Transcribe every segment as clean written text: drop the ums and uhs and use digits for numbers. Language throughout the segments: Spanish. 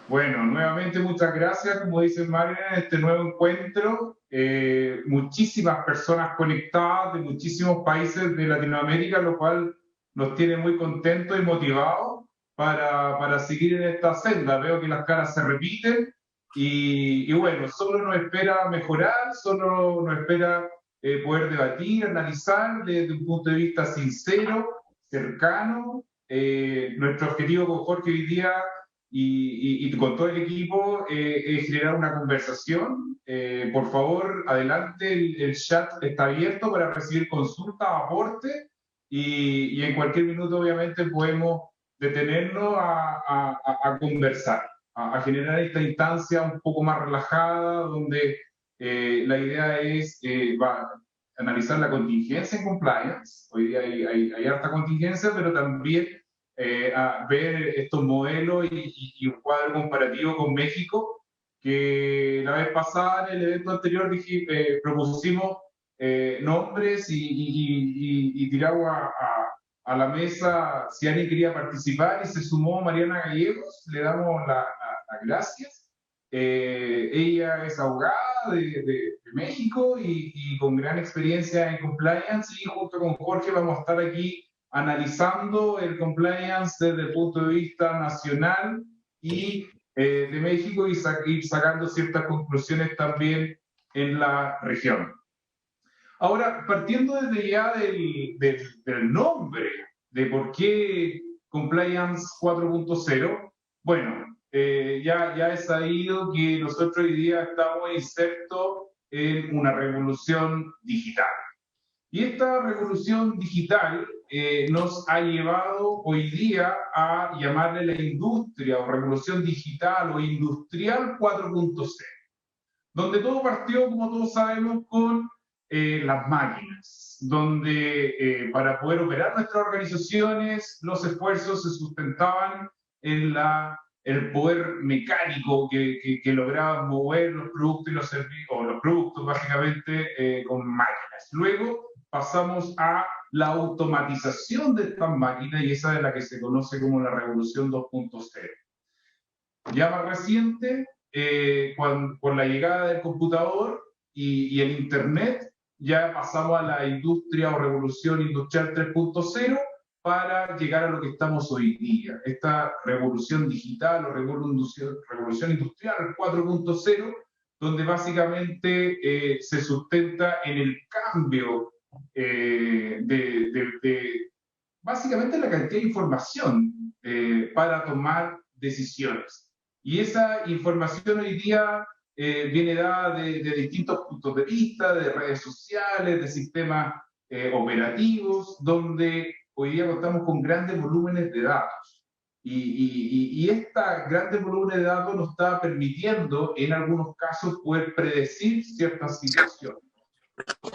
Bueno, nuevamente muchas gracias, como dice Mariana, en este nuevo encuentro. Muchísimas personas conectadas de muchísimos países de Latinoamérica, lo cual nos tiene muy contentos y motivados para seguir en esta senda. Veo que las caras se repiten y bueno, solo nos espera mejorar, solo nos espera poder debatir, analizar desde un punto de vista sincero, cercano. Nuestro objetivo con Jorge hoy día y con todo el equipo generar una conversación. Por favor, adelante, el chat está abierto para recibir consultas, aportes y en cualquier minuto obviamente podemos detenernos a conversar, a generar esta instancia un poco más relajada donde la idea es analizar la contingencia en compliance. Hoy día hay harta contingencia, pero también a ver estos modelos y un cuadro comparativo con México, que la vez pasada en el evento anterior propusimos nombres y tiramos a la mesa si alguien quería participar y se sumó Mariana Gallegos, le damos las gracias. Ella es abogada de México y con gran experiencia en compliance y junto con Jorge vamos a estar aquí analizando el compliance desde el punto de vista nacional y de México y ir sacando ciertas conclusiones también en la región. Ahora, partiendo desde ya del nombre, de por qué Compliance 4.0, bueno, ya he sabido que nosotros hoy día estamos insertos en una revolución digital. Y esta revolución digital nos ha llevado hoy día a llamarle la industria o revolución digital o industrial 4.0, donde todo partió, como todos sabemos, con las máquinas, donde para poder operar nuestras organizaciones los esfuerzos se sustentaban en el poder mecánico que lograban mover los productos y los servicios, o los productos básicamente con máquinas. Luego pasamos a la automatización de estas máquinas y esa es la que se conoce como la revolución 2.0. Ya más reciente, con la llegada del computador y el Internet, ya pasamos a la industria o revolución industrial 3.0 para llegar a lo que estamos hoy día. Esta revolución digital o revolución industrial 4.0, donde básicamente se sustenta en el cambio básicamente la cantidad de información para tomar decisiones. Y esa información hoy día viene dada de distintos puntos de vista, de redes sociales, de sistemas operativos, donde hoy día contamos con grandes volúmenes de datos. Y estos grandes volúmenes de datos nos está permitiendo, en algunos casos, poder predecir ciertas situaciones.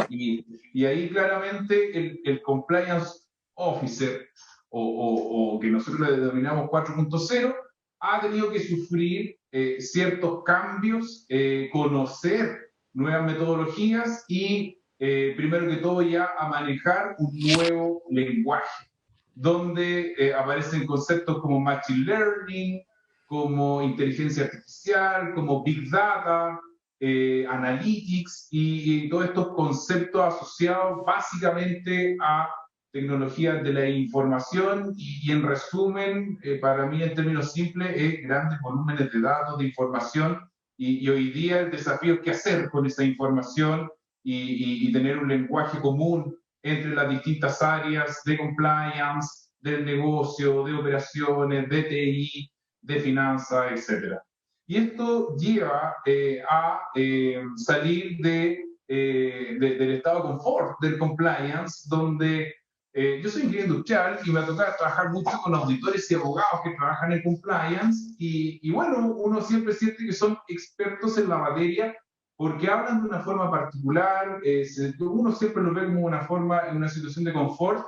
Y ahí claramente el compliance officer, o que nosotros le denominamos 4.0, ha tenido que sufrir ciertos cambios, conocer nuevas metodologías y, primero que todo, ya a manejar un nuevo lenguaje, donde aparecen conceptos como Machine Learning, como inteligencia artificial, como Big Data, Analytics y todos estos conceptos asociados básicamente a tecnologías de la información y en resumen, para mí en términos simples, es grandes volúmenes de datos, de información y hoy día el desafío es qué hacer con esa información y tener un lenguaje común entre las distintas áreas de compliance, del negocio, de operaciones, de TI, de finanzas, etcétera. Y esto lleva a salir del estado de confort del compliance, donde yo soy ingeniero industrial y me ha tocado trabajar mucho con auditores y abogados que trabajan en compliance y bueno, uno siempre siente que son expertos en la materia porque hablan de una forma particular, uno siempre lo ve como una forma, en una situación de confort,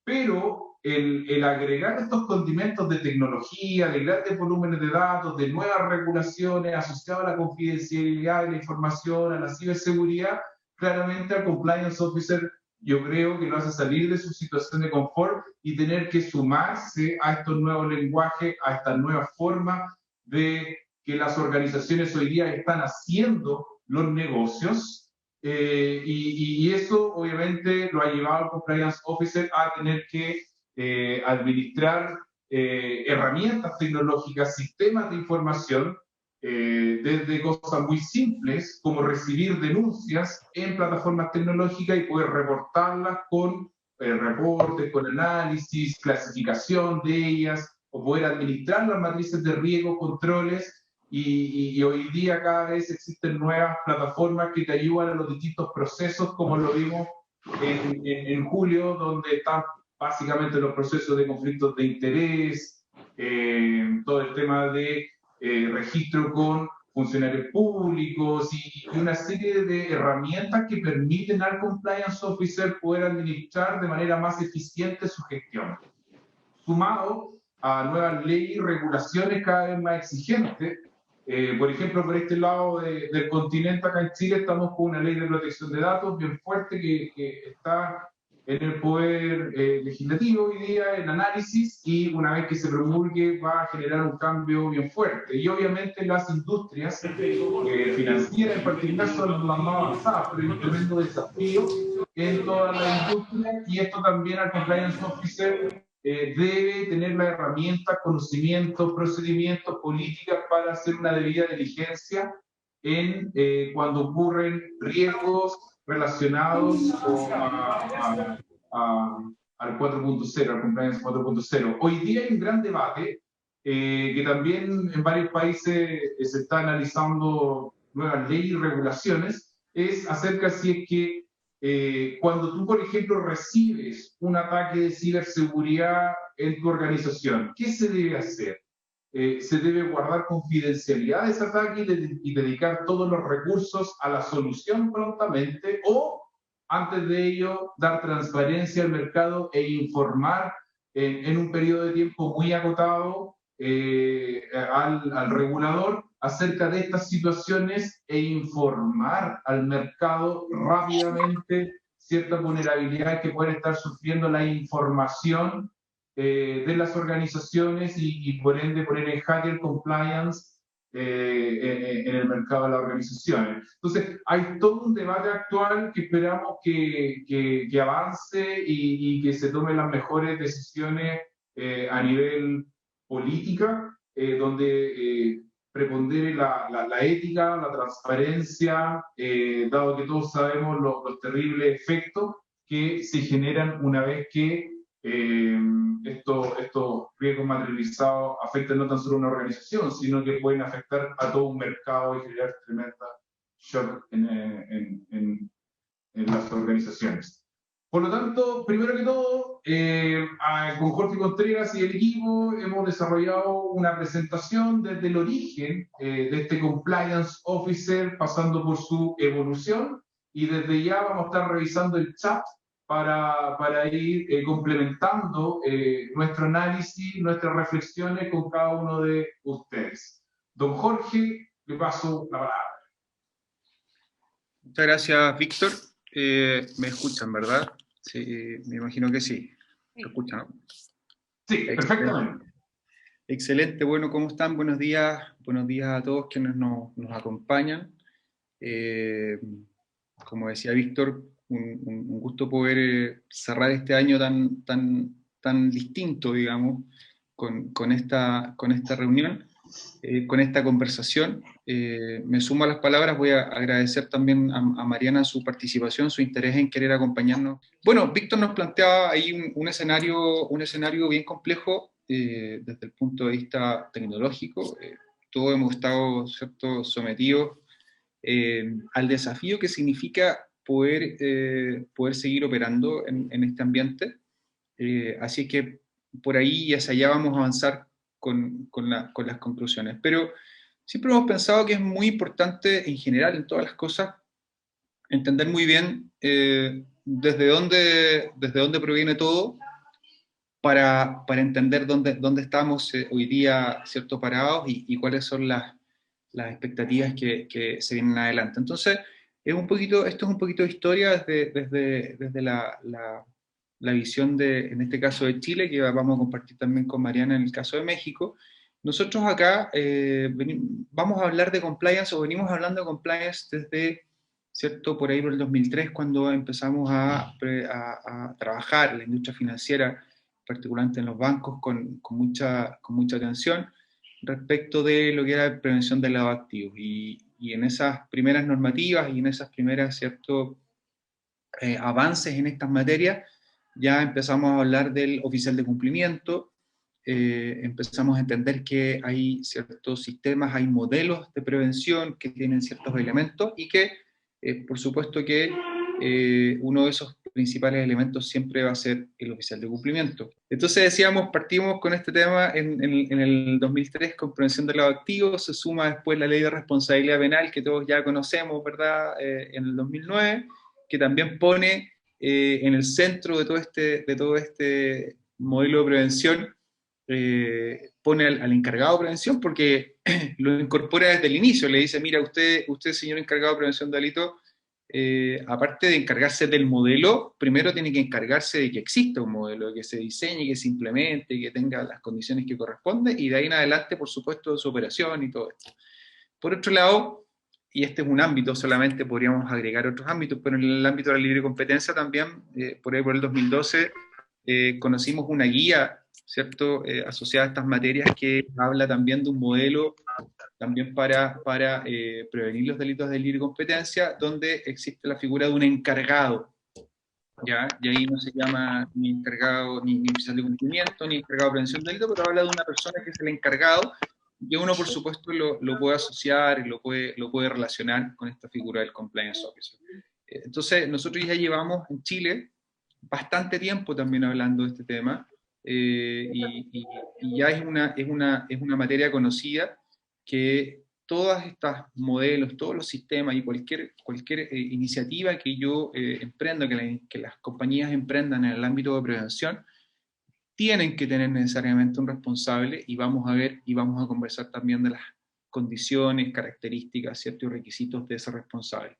pero el agregar estos condimentos de tecnología, de grandes volúmenes de datos, de nuevas regulaciones asociadas a la confidencialidad de la información, a la ciberseguridad, claramente al compliance officer yo creo que lo hace salir de su situación de confort y tener que sumarse a estos nuevos lenguajes, a estas nuevas formas de que las organizaciones hoy día están haciendo los negocios, y eso obviamente lo ha llevado al Compliance Officer a tener que administrar herramientas tecnológicas, sistemas de información, desde cosas muy simples como recibir denuncias en plataformas tecnológicas y poder reportarlas con reportes, con análisis, clasificación de ellas, o poder administrar las matrices de riesgo, controles, y hoy día cada vez existen nuevas plataformas que te ayudan a los distintos procesos, como lo vimos en julio, donde están básicamente los procesos de conflictos de interés, todo el tema de registro con funcionarios públicos y una serie de herramientas que permiten al compliance officer poder administrar de manera más eficiente su gestión. Sumado a nuevas leyes y regulaciones cada vez más exigentes, por ejemplo, por este lado del continente, acá en Chile, estamos con una ley de protección de datos bien fuerte que está en el poder legislativo hoy día, en análisis, y una vez que se promulgue va a generar un cambio bien fuerte. Y obviamente las industrias financieras en particular son las más avanzadas, pero hay un tremendo desafío en todas las industrias, y esto también al compliance officer debe tener la herramienta, conocimientos, procedimientos, políticas para hacer una debida diligencia en cuando ocurren riesgos relacionados al 4.0, al compliance 4.0. Hoy día hay un gran debate que también en varios países se está analizando nuevas leyes y regulaciones, es acerca si es que cuando tú, por ejemplo, recibes un ataque de ciberseguridad en tu organización, ¿qué se debe hacer? ¿Se debe guardar confidencialidad de ese ataque y dedicar todos los recursos a la solución prontamente, o antes de ello dar transparencia al mercado e informar en un periodo de tiempo muy acotado al regulador acerca de estas situaciones e informar al mercado rápidamente ciertas vulnerabilidades que pueden estar sufriendo la información de las organizaciones y por ende poner en jaque el compliance en el mercado de las organizaciones? Entonces, hay todo un debate actual que esperamos que avance y que se tomen las mejores decisiones a nivel política, donde prepondere la ética, la transparencia, dado que todos sabemos los terribles efectos que se generan una vez que estos riesgos materializados afectan no tan solo a una organización, sino que pueden afectar a todo un mercado y generar tremenda shock en las organizaciones. Por lo tanto, primero que todo, con Jorge Contreras y el equipo hemos desarrollado una presentación desde el origen de este Compliance Officer, pasando por su evolución, y desde ya vamos a estar revisando el chat para ir complementando nuestro análisis, nuestras reflexiones con cada uno de ustedes. Don Jorge, le paso la palabra. Muchas gracias, Víctor. ¿Me escuchan, verdad? Sí, me imagino que sí. ¿Me escuchan, no? Sí, perfectamente. Excelente. Bueno, ¿cómo están? Buenos días a todos quienes nos acompañan. Como decía Víctor, un gusto poder cerrar este año tan distinto, digamos, con esta reunión, con esta conversación. Me sumo a las palabras, voy a agradecer también a Mariana su participación, su interés en querer acompañarnos. Bueno, Víctor nos planteaba ahí un escenario bien complejo desde el punto de vista tecnológico. Todos hemos estado, ¿cierto?, sometidos al desafío que significa poder seguir operando en este ambiente. Así que por ahí y hacia allá vamos a avanzar con las conclusiones. Pero siempre hemos pensado que es muy importante en general, en todas las cosas, entender muy bien desde dónde proviene todo, para entender dónde estamos hoy día, ¿cierto?, parados, y cuáles son las expectativas que se vienen adelante. Entonces, esto es un poquito de historia desde la visión en este caso de Chile, que vamos a compartir también con Mariana en el caso de México, Nosotros acá vamos a hablar de compliance, o venimos hablando de compliance desde, ¿cierto?, por ahí por el 2003, cuando empezamos a trabajar en la industria financiera, particularmente en los bancos, con mucha atención respecto de lo que era prevención del lavado de activos. Y en esas primeras normativas y en esas primeras, ¿cierto?, avances en estas materias, ya empezamos a hablar del oficial de cumplimiento, empezamos a entender que hay ciertos sistemas, hay modelos de prevención que tienen ciertos elementos y que, por supuesto que uno de esos principales elementos siempre va a ser el oficial de cumplimiento. Entonces decíamos, partimos con este tema en el 2003 con prevención del lavado de activos, se suma después la ley de responsabilidad penal que todos ya conocemos, ¿verdad?, en el 2009, que también pone en el centro de todo este modelo de prevención, pone al encargado de prevención, porque lo incorpora desde el inicio, le dice, mira, usted señor encargado de prevención de delito, aparte de encargarse del modelo, primero tiene que encargarse de que exista un modelo, que se diseñe, que se implemente, que tenga las condiciones que corresponden, y de ahí en adelante, por supuesto, de su operación y todo esto. Por otro lado, y este es un ámbito, solamente podríamos agregar otros ámbitos, pero en el ámbito de la libre competencia también, por ahí por el 2012, conocimos una guía, ¿cierto?, asociada a estas materias, que habla también de un modelo también para prevenir los delitos de libre competencia, donde existe la figura de un encargado, ¿ya? Y ahí no se llama ni encargado, ni oficial de cumplimiento, ni encargado de prevención de delito, pero habla de una persona que es el encargado, y uno, por supuesto, lo puede asociar y lo puede relacionar con esta figura del compliance officer. Entonces, nosotros ya llevamos en Chile bastante tiempo también hablando de este tema, y ya es una materia conocida, que todos estos modelos, todos los sistemas y cualquier iniciativa que yo emprenda, que las compañías emprendan en el ámbito de prevención, tienen que tener necesariamente un responsable, y vamos a ver y vamos a conversar también de las condiciones, características, ¿cierto?, y requisitos de ese responsable.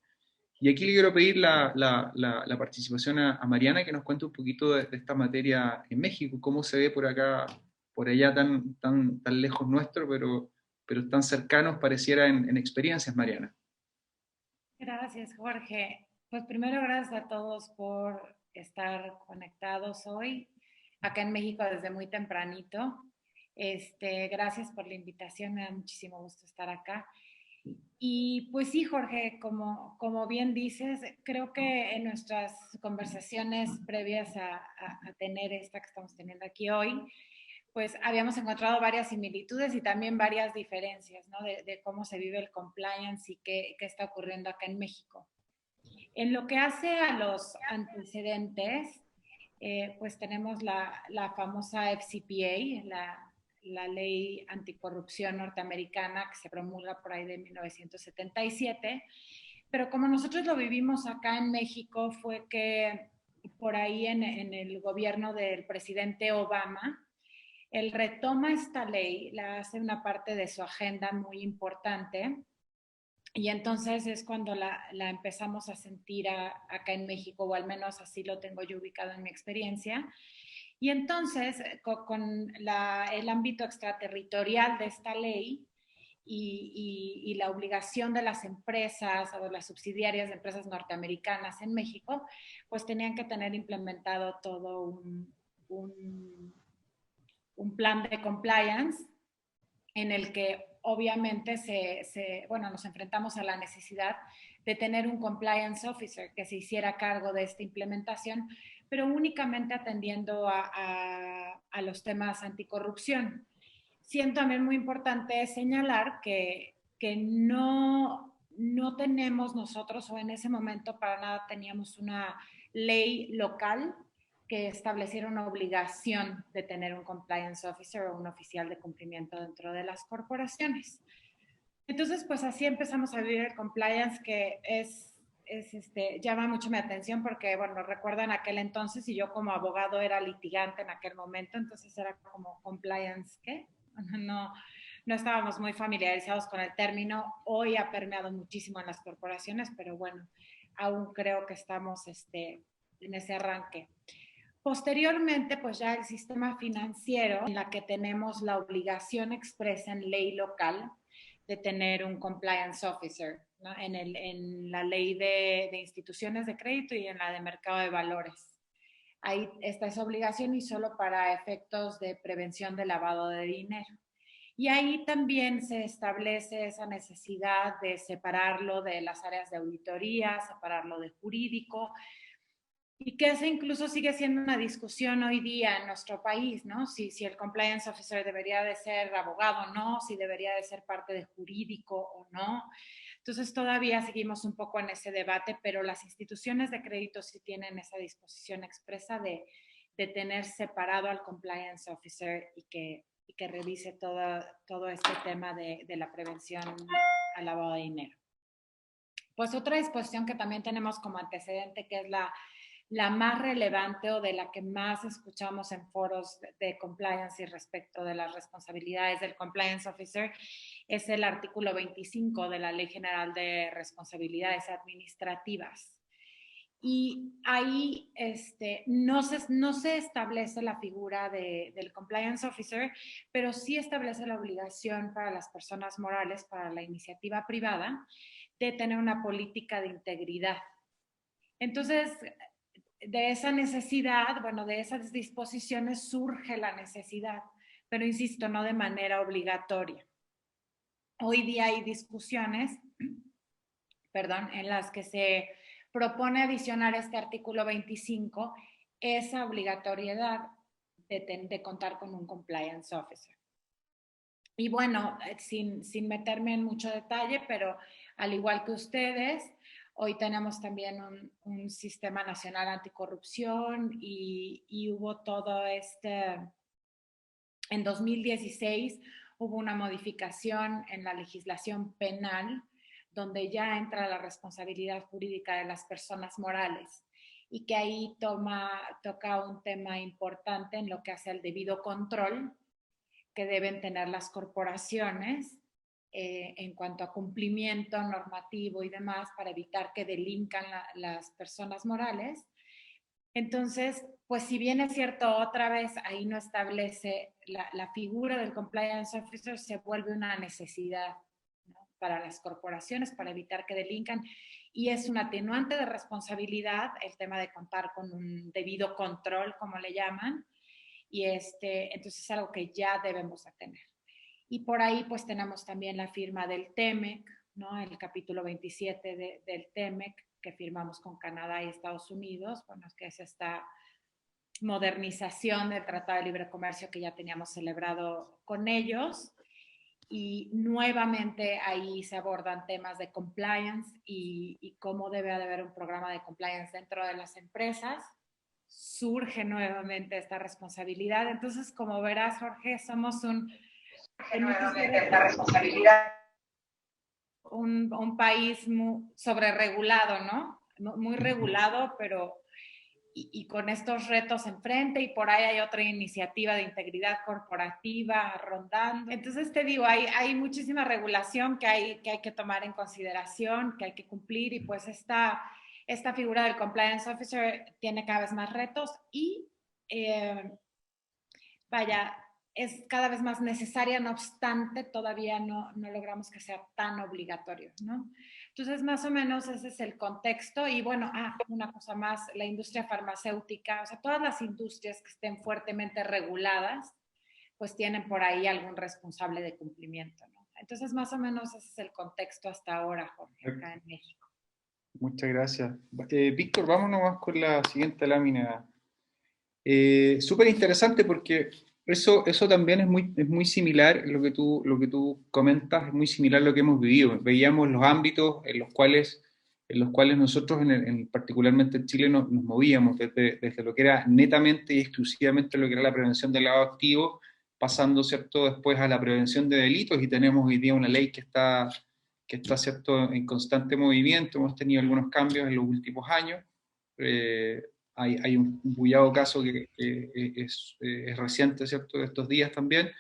Y aquí le quiero pedir la participación a Mariana, que nos cuente un poquito de esta materia en México, cómo se ve por acá, por allá tan lejos nuestro, pero tan cercanos pareciera en experiencias, Mariana. Gracias, Jorge. Pues primero, gracias a todos por estar conectados hoy, acá en México desde muy tempranito. Gracias por la invitación, me da muchísimo gusto estar acá. Y pues sí, Jorge, como bien dices, creo que en nuestras conversaciones previas a tener esta que estamos teniendo aquí hoy, pues habíamos encontrado varias similitudes y también varias diferencias, ¿no? De cómo se vive el compliance y qué está ocurriendo acá en México. En lo que hace a los antecedentes, pues tenemos la famosa FCPA, la ley anticorrupción norteamericana que se promulga por ahí de 1977, pero como nosotros lo vivimos acá en México fue que por ahí en el gobierno del presidente Obama, él retoma esta ley, la hace una parte de su agenda muy importante, y entonces es cuando la empezamos a sentir acá en México, o al menos así lo tengo yo ubicado en mi experiencia. Y entonces, con el ámbito extraterritorial de esta ley y la obligación de las empresas o las subsidiarias de empresas norteamericanas en México, pues tenían que tener implementado todo un plan de compliance en el que obviamente nos enfrentamos a la necesidad de tener un compliance officer que se hiciera cargo de esta implementación, pero únicamente atendiendo a los temas anticorrupción. Siento también muy importante señalar que no tenemos nosotros, o en ese momento para nada teníamos una ley local que estableciera una obligación de tener un compliance officer o un oficial de cumplimiento dentro de las corporaciones. Entonces, pues así empezamos a vivir el compliance, que llama mucho mi atención porque, bueno, recuerdan aquel entonces, y yo como abogado era litigante en aquel momento, entonces era como compliance, ¿qué? No estábamos muy familiarizados con el término. Hoy ha permeado muchísimo en las corporaciones, pero bueno, aún creo que estamos en ese arranque. Posteriormente, pues ya el sistema financiero, en la que tenemos la obligación expresa en ley local de tener un compliance officer, ¿no? En la ley de instituciones de crédito y en la de mercado de valores. Ahí está esa obligación y solo para efectos de prevención de lavado de dinero. Y ahí también se establece esa necesidad de separarlo de las áreas de auditoría, separarlo de jurídico, y que ese incluso sigue siendo una discusión hoy día en nuestro país, ¿no? Si el compliance officer debería de ser abogado o no, si debería de ser parte de jurídico o no. Entonces todavía seguimos un poco en ese debate, pero las instituciones de crédito sí tienen esa disposición expresa de tener separado al compliance officer y que revise todo este tema de la prevención al lavado de dinero. Pues otra disposición que también tenemos como antecedente, que es la más relevante o de la que más escuchamos en foros de compliance y respecto de las responsabilidades del compliance officer, es el artículo 25 de la Ley General de Responsabilidades Administrativas. Y ahí no se establece la figura del compliance officer, pero sí establece la obligación para las personas morales, para la iniciativa privada, de tener una política de integridad. Entonces, de esa necesidad, bueno, de esas disposiciones surge la necesidad, pero insisto, no de manera obligatoria. Hoy día hay discusiones, en las que se propone adicionar este artículo 25, esa obligatoriedad de contar con un compliance officer. Y bueno, sin meterme en mucho detalle, pero al igual que ustedes, hoy tenemos también un sistema nacional anticorrupción y hubo todo en 2016 hubo una modificación en la legislación penal donde ya entra la responsabilidad jurídica de las personas morales y que ahí toca un tema importante en lo que hace al debido control que deben tener las corporaciones en cuanto a cumplimiento normativo y demás para evitar que delincan las personas morales. Entonces, pues si bien es cierto, otra vez ahí no establece la figura del compliance officer, se vuelve una necesidad, ¿no? Para las corporaciones, para evitar que delincan, y es un atenuante de responsabilidad el tema de contar con un debido control, como le llaman, y entonces es algo que ya debemos de tener. Y por ahí pues tenemos también la firma del TEMEC, ¿no? El capítulo 27 del TEMEC que firmamos con Canadá y Estados Unidos, bueno, que es esta modernización del Tratado de Libre Comercio que ya teníamos celebrado con ellos. Y nuevamente ahí se abordan temas de compliance y cómo debe de haber un programa de compliance dentro de las empresas. Surge nuevamente esta responsabilidad. Entonces, como verás, Jorge, somos un país muy sobreregulado, ¿no? Muy regulado, pero y con estos retos enfrente, y por ahí hay otra iniciativa de integridad corporativa rondando. Entonces te digo, hay muchísima regulación que hay que tomar en consideración, que hay que cumplir, y pues esta figura del compliance officer tiene cada vez más retos y es cada vez más necesaria, no obstante, todavía no logramos que sea tan obligatorio, ¿no? Entonces, más o menos ese es el contexto. Y bueno, una cosa más, la industria farmacéutica, o sea, todas las industrias que estén fuertemente reguladas, pues tienen por ahí algún responsable de cumplimiento, ¿no? Entonces, más o menos ese es el contexto hasta ahora, Jorge, acá en México. Muchas gracias. Víctor, vámonos con la siguiente lámina. Súper interesante porque eso también es muy similar, lo que tú comentas, es muy similar a lo que hemos vivido. Veíamos los ámbitos en los cuales nosotros, particularmente en Chile, nos movíamos desde lo que era netamente y exclusivamente lo que era la prevención del lavado activo, pasando, ¿cierto?, después a la prevención de delitos, y tenemos hoy día una ley que está ¿cierto?, en constante movimiento. Hemos tenido algunos cambios en los últimos años. Hay un bullado caso que es reciente, ¿cierto?, de estos días también.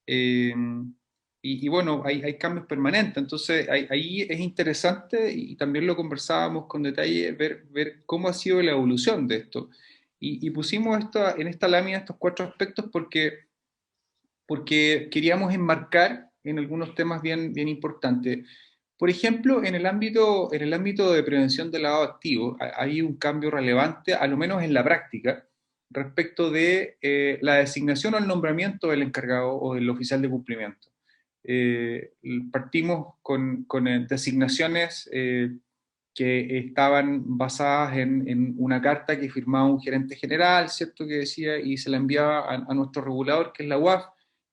Y bueno, hay cambios permanentes. Entonces, ahí es interesante, y también lo conversábamos con detalle, ver cómo ha sido la evolución de esto. Y pusimos en esta lámina estos 4 aspectos porque queríamos enmarcar en algunos temas bien importantes. Por ejemplo, en el ámbito de prevención del lavado de activos, hay un cambio relevante, a lo menos en la práctica, respecto de la designación o el nombramiento del encargado o del oficial de cumplimiento. Partimos con designaciones que estaban basadas en una carta que firmaba un gerente general, ¿cierto?, que decía, y se la enviaba a nuestro regulador, que es la UAF,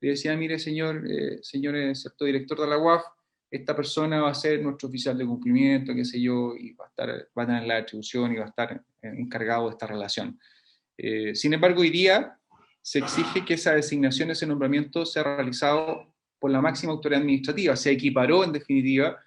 le decía, mire señor, ¿cierto?, director de la UAF, esta persona va a ser nuestro oficial de cumplimiento, qué sé yo, y va a tener la atribución y va a estar encargado de esta relación. Sin embargo, hoy día se exige que esa designación, ese nombramiento sea realizado por la máxima autoridad administrativa, se equiparó en definitiva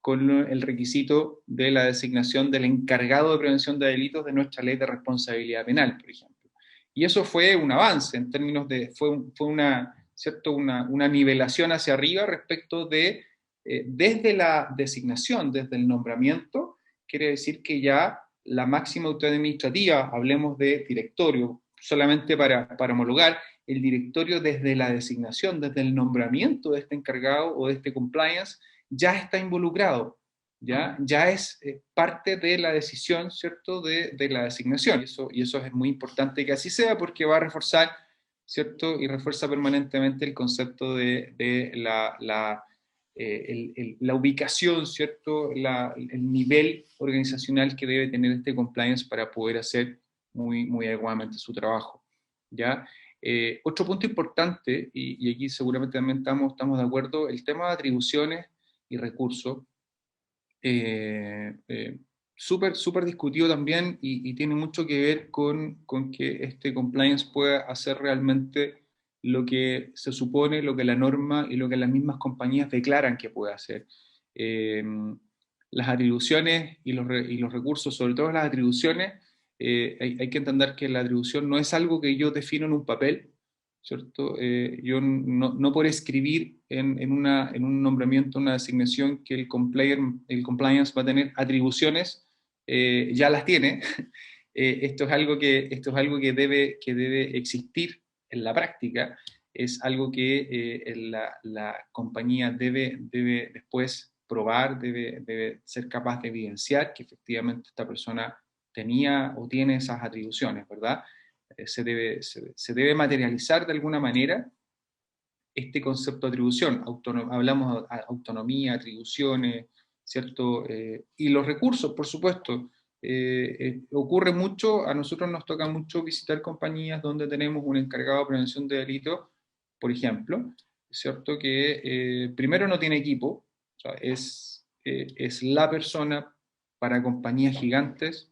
con el requisito de la designación del encargado de prevención de delitos de nuestra ley de responsabilidad penal, por ejemplo. Y eso fue un avance en términos de, fue una, ¿cierto?, una nivelación hacia arriba respecto de, desde la designación, desde el nombramiento, quiere decir que ya la máxima autoridad administrativa, hablemos de directorio, solamente para homologar, el directorio desde la designación, desde el nombramiento de este encargado o de este compliance, ya está involucrado, ya es parte de la decisión, ¿cierto?, de la designación. Y eso es muy importante que así sea, porque va a reforzar, ¿cierto?, y refuerza permanentemente el concepto de la ubicación, ¿cierto?, el nivel organizacional que debe tener este compliance para poder hacer muy adecuadamente su trabajo, ¿ya? Otro punto importante, y aquí seguramente también estamos de acuerdo, el tema de atribuciones y recursos, súper discutido también y tiene mucho que ver con que este compliance pueda hacer realmente lo que se supone, lo que la norma y lo que las mismas compañías declaran que puede hacer. Las atribuciones y los recursos, sobre todo las atribuciones, hay que entender que la atribución no es algo que yo defino en un papel, ¿cierto? Yo no por escribir en un nombramiento, una designación que el compliance va a tener atribuciones, ya las tiene. Esto es algo que debe existir en la práctica, es algo que la compañía debe después probar, debe ser capaz de evidenciar que efectivamente esta persona tenía o tiene esas atribuciones, ¿verdad? Se debe materializar de alguna manera este concepto de atribución. Hablamos de autonomía, atribuciones, ¿cierto? Y los recursos, por supuesto. Ocurre mucho, a nosotros nos toca mucho visitar compañías donde tenemos un encargado de prevención de delitos, por ejemplo, ¿cierto? Que primero no tiene equipo, o sea, es la persona para compañías gigantes,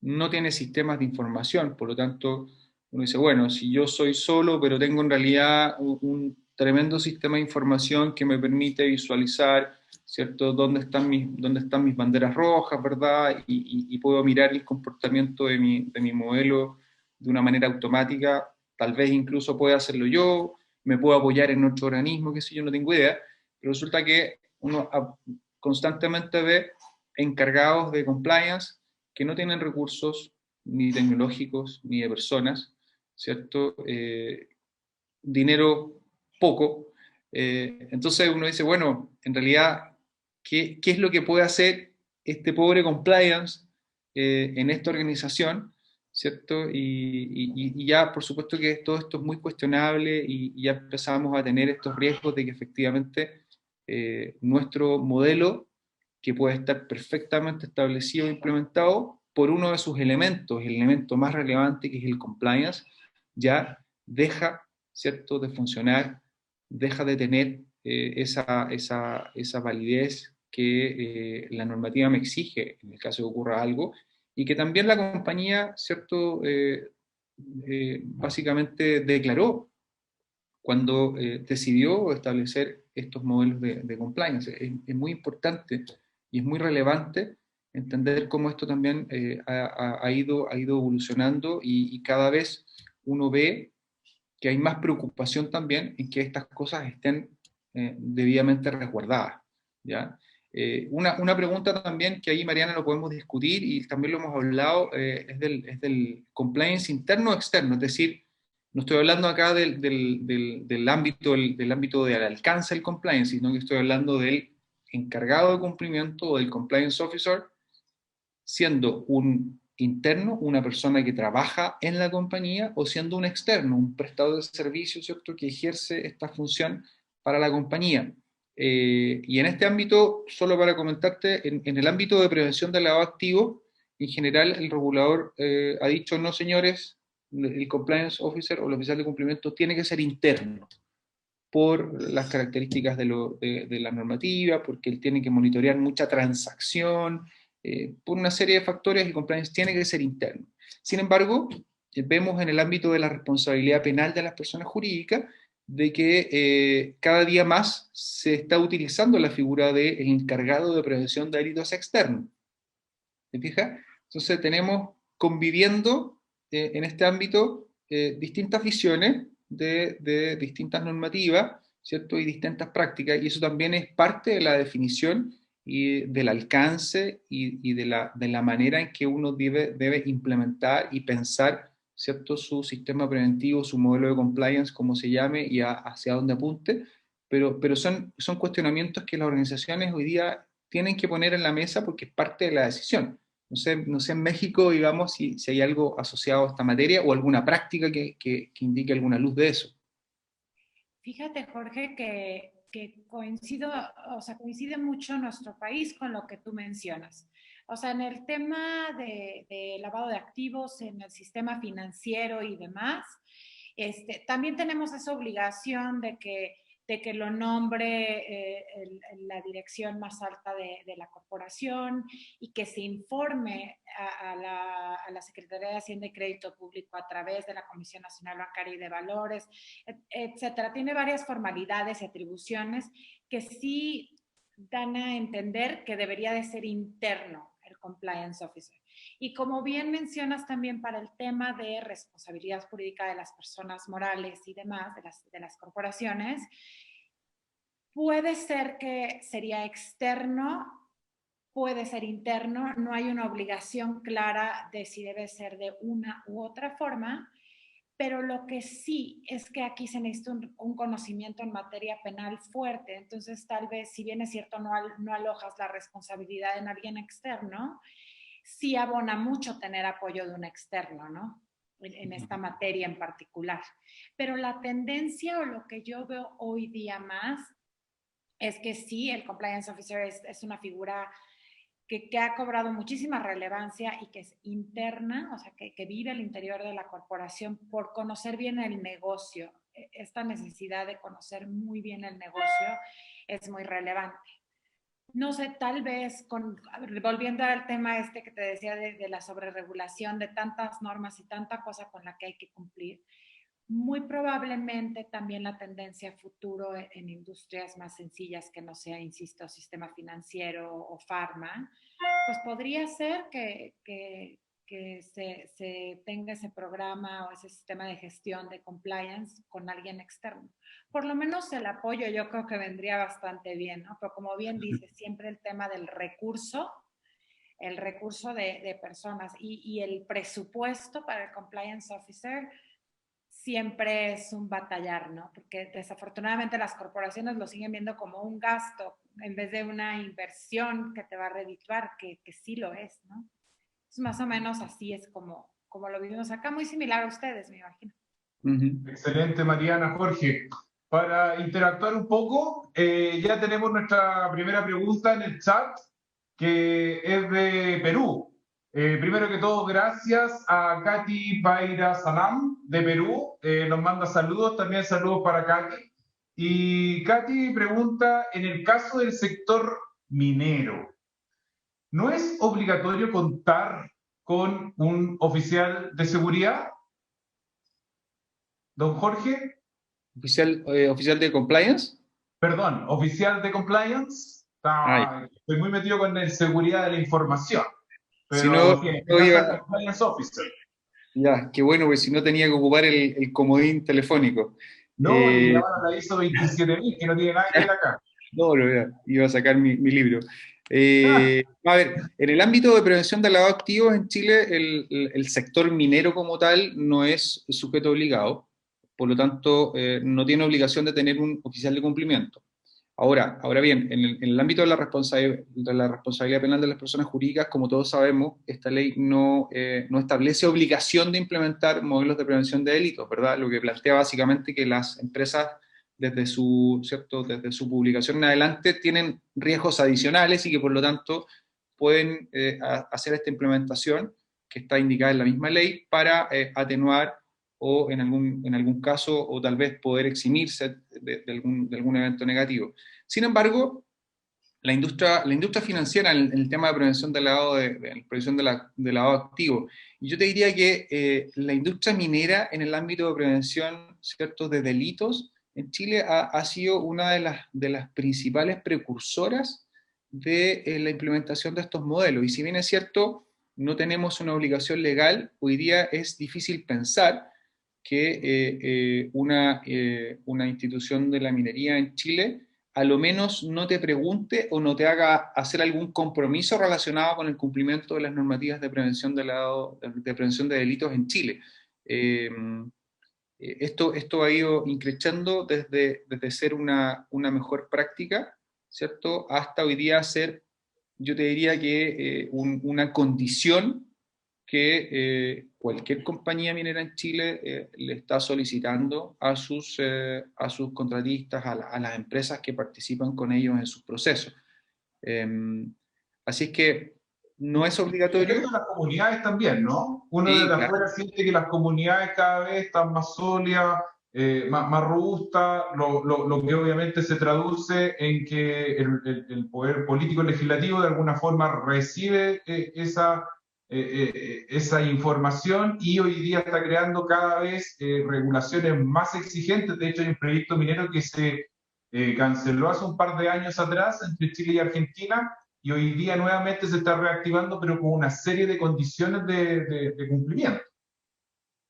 no tiene sistemas de información, por lo tanto, uno dice, bueno, si yo soy solo, pero tengo en realidad un tremendo sistema de información que me permite visualizar, ¿cierto?, dónde están mis banderas rojas, ¿verdad? Y puedo mirar el comportamiento de mi modelo de una manera automática, tal vez incluso pueda hacerlo yo, me puedo apoyar en otro organismo, que si yo no tengo idea, pero resulta que uno constantemente ve encargados de compliance que no tienen recursos ni tecnológicos ni de personas, ¿cierto? Dinero poco. Entonces uno dice, bueno, en realidad, ¿qué es lo que puede hacer este pobre compliance en esta organización? ¿Cierto? Y ya, por supuesto que todo esto es muy cuestionable y ya empezamos a tener estos riesgos de que efectivamente nuestro modelo, que puede estar perfectamente establecido e implementado, por uno de sus elementos, el elemento más relevante, que es el compliance, ya deja, ¿cierto?, de funcionar, deja de tener esa validez que la normativa me exige en el caso de que ocurra algo, y que también la compañía, ¿cierto?, básicamente declaró cuando decidió establecer estos modelos de compliance. Es muy importante y es muy relevante entender cómo esto también ha ido evolucionando y cada vez uno ve que hay más preocupación también en que estas cosas estén debidamente resguardadas, ¿ya? Una pregunta también que ahí, Mariana, lo podemos discutir y también lo hemos hablado, es del compliance interno o externo, es decir, no estoy hablando acá del ámbito del alcance del compliance, sino que estoy hablando del encargado de cumplimiento o del compliance officer, siendo un interno, una persona que trabaja en la compañía, o siendo un externo, un prestador de servicios, ¿cierto?, que ejerce esta función para la compañía. Y en este ámbito, solo para comentarte, en el ámbito de prevención del lavado de activos, en general el regulador ha dicho, no señores, el compliance officer o el oficial de cumplimiento tiene que ser interno por las características de la normativa, porque él tiene que monitorear mucha transacción, por una serie de factores. El compliance tiene que ser interno. Sin embargo, vemos en el ámbito de la responsabilidad penal de las personas jurídicas de que cada día más se está utilizando la figura del encargado de prevención de delitos externos. ¿Te fijas? Entonces tenemos conviviendo en este ámbito distintas visiones de distintas normativas, ¿cierto? Y distintas prácticas, y eso también es parte de la definición y del alcance y de la manera en que uno debe implementar y pensar, ¿cierto?, su sistema preventivo, su modelo de compliance, como se llame, y hacia dónde apunte, pero son cuestionamientos que las organizaciones hoy día tienen que poner en la mesa porque es parte de la decisión. No sé en México, digamos, si hay algo asociado a esta materia o alguna práctica que indique alguna luz de eso. Fíjate, Jorge, que coincide mucho nuestro país con lo que tú mencionas. O sea, en el tema de lavado de activos, en el sistema financiero y demás, también tenemos esa obligación de que lo nombre la dirección más alta de la corporación y que se informe a la Secretaría de Hacienda y Crédito Público a través de la Comisión Nacional Bancaria y de Valores, etcétera. Tiene varias formalidades y atribuciones que sí dan a entender que debería de ser interno el compliance officer. Y como bien mencionas también para el tema de responsabilidad jurídica de las personas morales y demás, de las corporaciones, puede ser que sería externo, puede ser interno, no hay una obligación clara de si debe ser de una u otra forma, pero lo que sí es que aquí se necesita un conocimiento en materia penal fuerte, entonces tal vez, si bien es cierto, no alojas la responsabilidad en alguien externo, sí abona mucho tener apoyo de un externo, ¿no? En esta materia en particular. Pero la tendencia o lo que yo veo hoy día más es que sí, el compliance officer es una figura que ha cobrado muchísima relevancia y que es interna, o sea, que vive al interior de la corporación por conocer bien el negocio. Esta necesidad de conocer muy bien el negocio es muy relevante. No sé, tal vez, volviendo al tema que te decía de la sobreregulación, de tantas normas y tanta cosa con la que hay que cumplir, muy probablemente también la tendencia futuro en industrias más sencillas que no sea, insisto, sistema financiero o farma, pues podría ser que se tenga ese programa o ese sistema de gestión de compliance con alguien externo. Por lo menos el apoyo yo creo que vendría bastante bien, ¿no? Pero como bien dices, siempre el tema del recurso, el recurso de personas y el presupuesto para el compliance officer siempre es un batallar, ¿no? Porque desafortunadamente las corporaciones lo siguen viendo como un gasto en vez de una inversión que te va a redituar, que sí lo es, ¿no? Es más o menos así es como lo vivimos acá, muy similar a ustedes, me imagino. Excelente, Mariana, Jorge. Para interactuar un poco, ya tenemos nuestra primera pregunta en el chat, que es de Perú. Primero que todo, gracias a Katy Paira Salam de Perú. Nos manda saludos, también saludos para Katy. Y Katy pregunta, en el caso del sector minero, ¿no es obligatorio contar con un oficial de seguridad? Don Jorge. ¿Oficial de compliance? Perdón, oficial de compliance. Estoy muy metido con la seguridad de la información. Pero si no, compliance officer. Ya, qué bueno, pues si no tenía que ocupar el comodín telefónico. No, y ahora la ISO 27000, que no tiene nada que ver acá. No, iba a sacar mi libro. Ah, A ver, en el ámbito de prevención de lavado de activos en Chile, el sector minero como tal no es sujeto obligado, por lo tanto, no tiene obligación de tener un oficial de cumplimiento. Ahora bien, en el ámbito de la responsabilidad penal de las personas jurídicas, como todos sabemos, esta ley no establece obligación de implementar modelos de prevención de delitos, ¿verdad? Lo que plantea básicamente que las empresas ¿cierto? Desde su publicación en adelante tienen riesgos adicionales y que por lo tanto pueden hacer esta implementación que está indicada en la misma ley para atenuar o en algún caso o tal vez poder eximirse de algún evento negativo. Sin embargo, la industria financiera en el tema de prevención del lavado prevención de lavado activo. Y yo te diría que la industria minera en el ámbito de prevención, ¿cierto?, de delitos en Chile ha sido una de las principales precursoras de la implementación de estos modelos. Y si bien es cierto, no tenemos una obligación legal, hoy día es difícil pensar que una institución de la minería en Chile a lo menos no te pregunte o no te haga hacer algún compromiso relacionado con el cumplimiento de las normativas de prevención de delitos en Chile. Eh, esto ha ido increciendo desde ser una mejor práctica, ¿cierto? Hasta hoy día ser, yo te diría que una condición que cualquier compañía minera en Chile le está solicitando a sus contratistas, a las empresas que participan con ellos en sus procesos. Eh, Así es que no es y obligatorio. afecta a las comunidades también, ¿no? Uno Sí, desde claro. afuera siente que las comunidades cada vez están más sólidas, más robustas, lo que obviamente se traduce en que el poder político legislativo de alguna forma recibe esa información y hoy día está creando cada vez regulaciones más exigentes. De hecho, hay un proyecto minero que se canceló hace un par de años atrás entre Chile y Argentina y hoy día nuevamente se está reactivando, pero con una serie de condiciones de cumplimiento.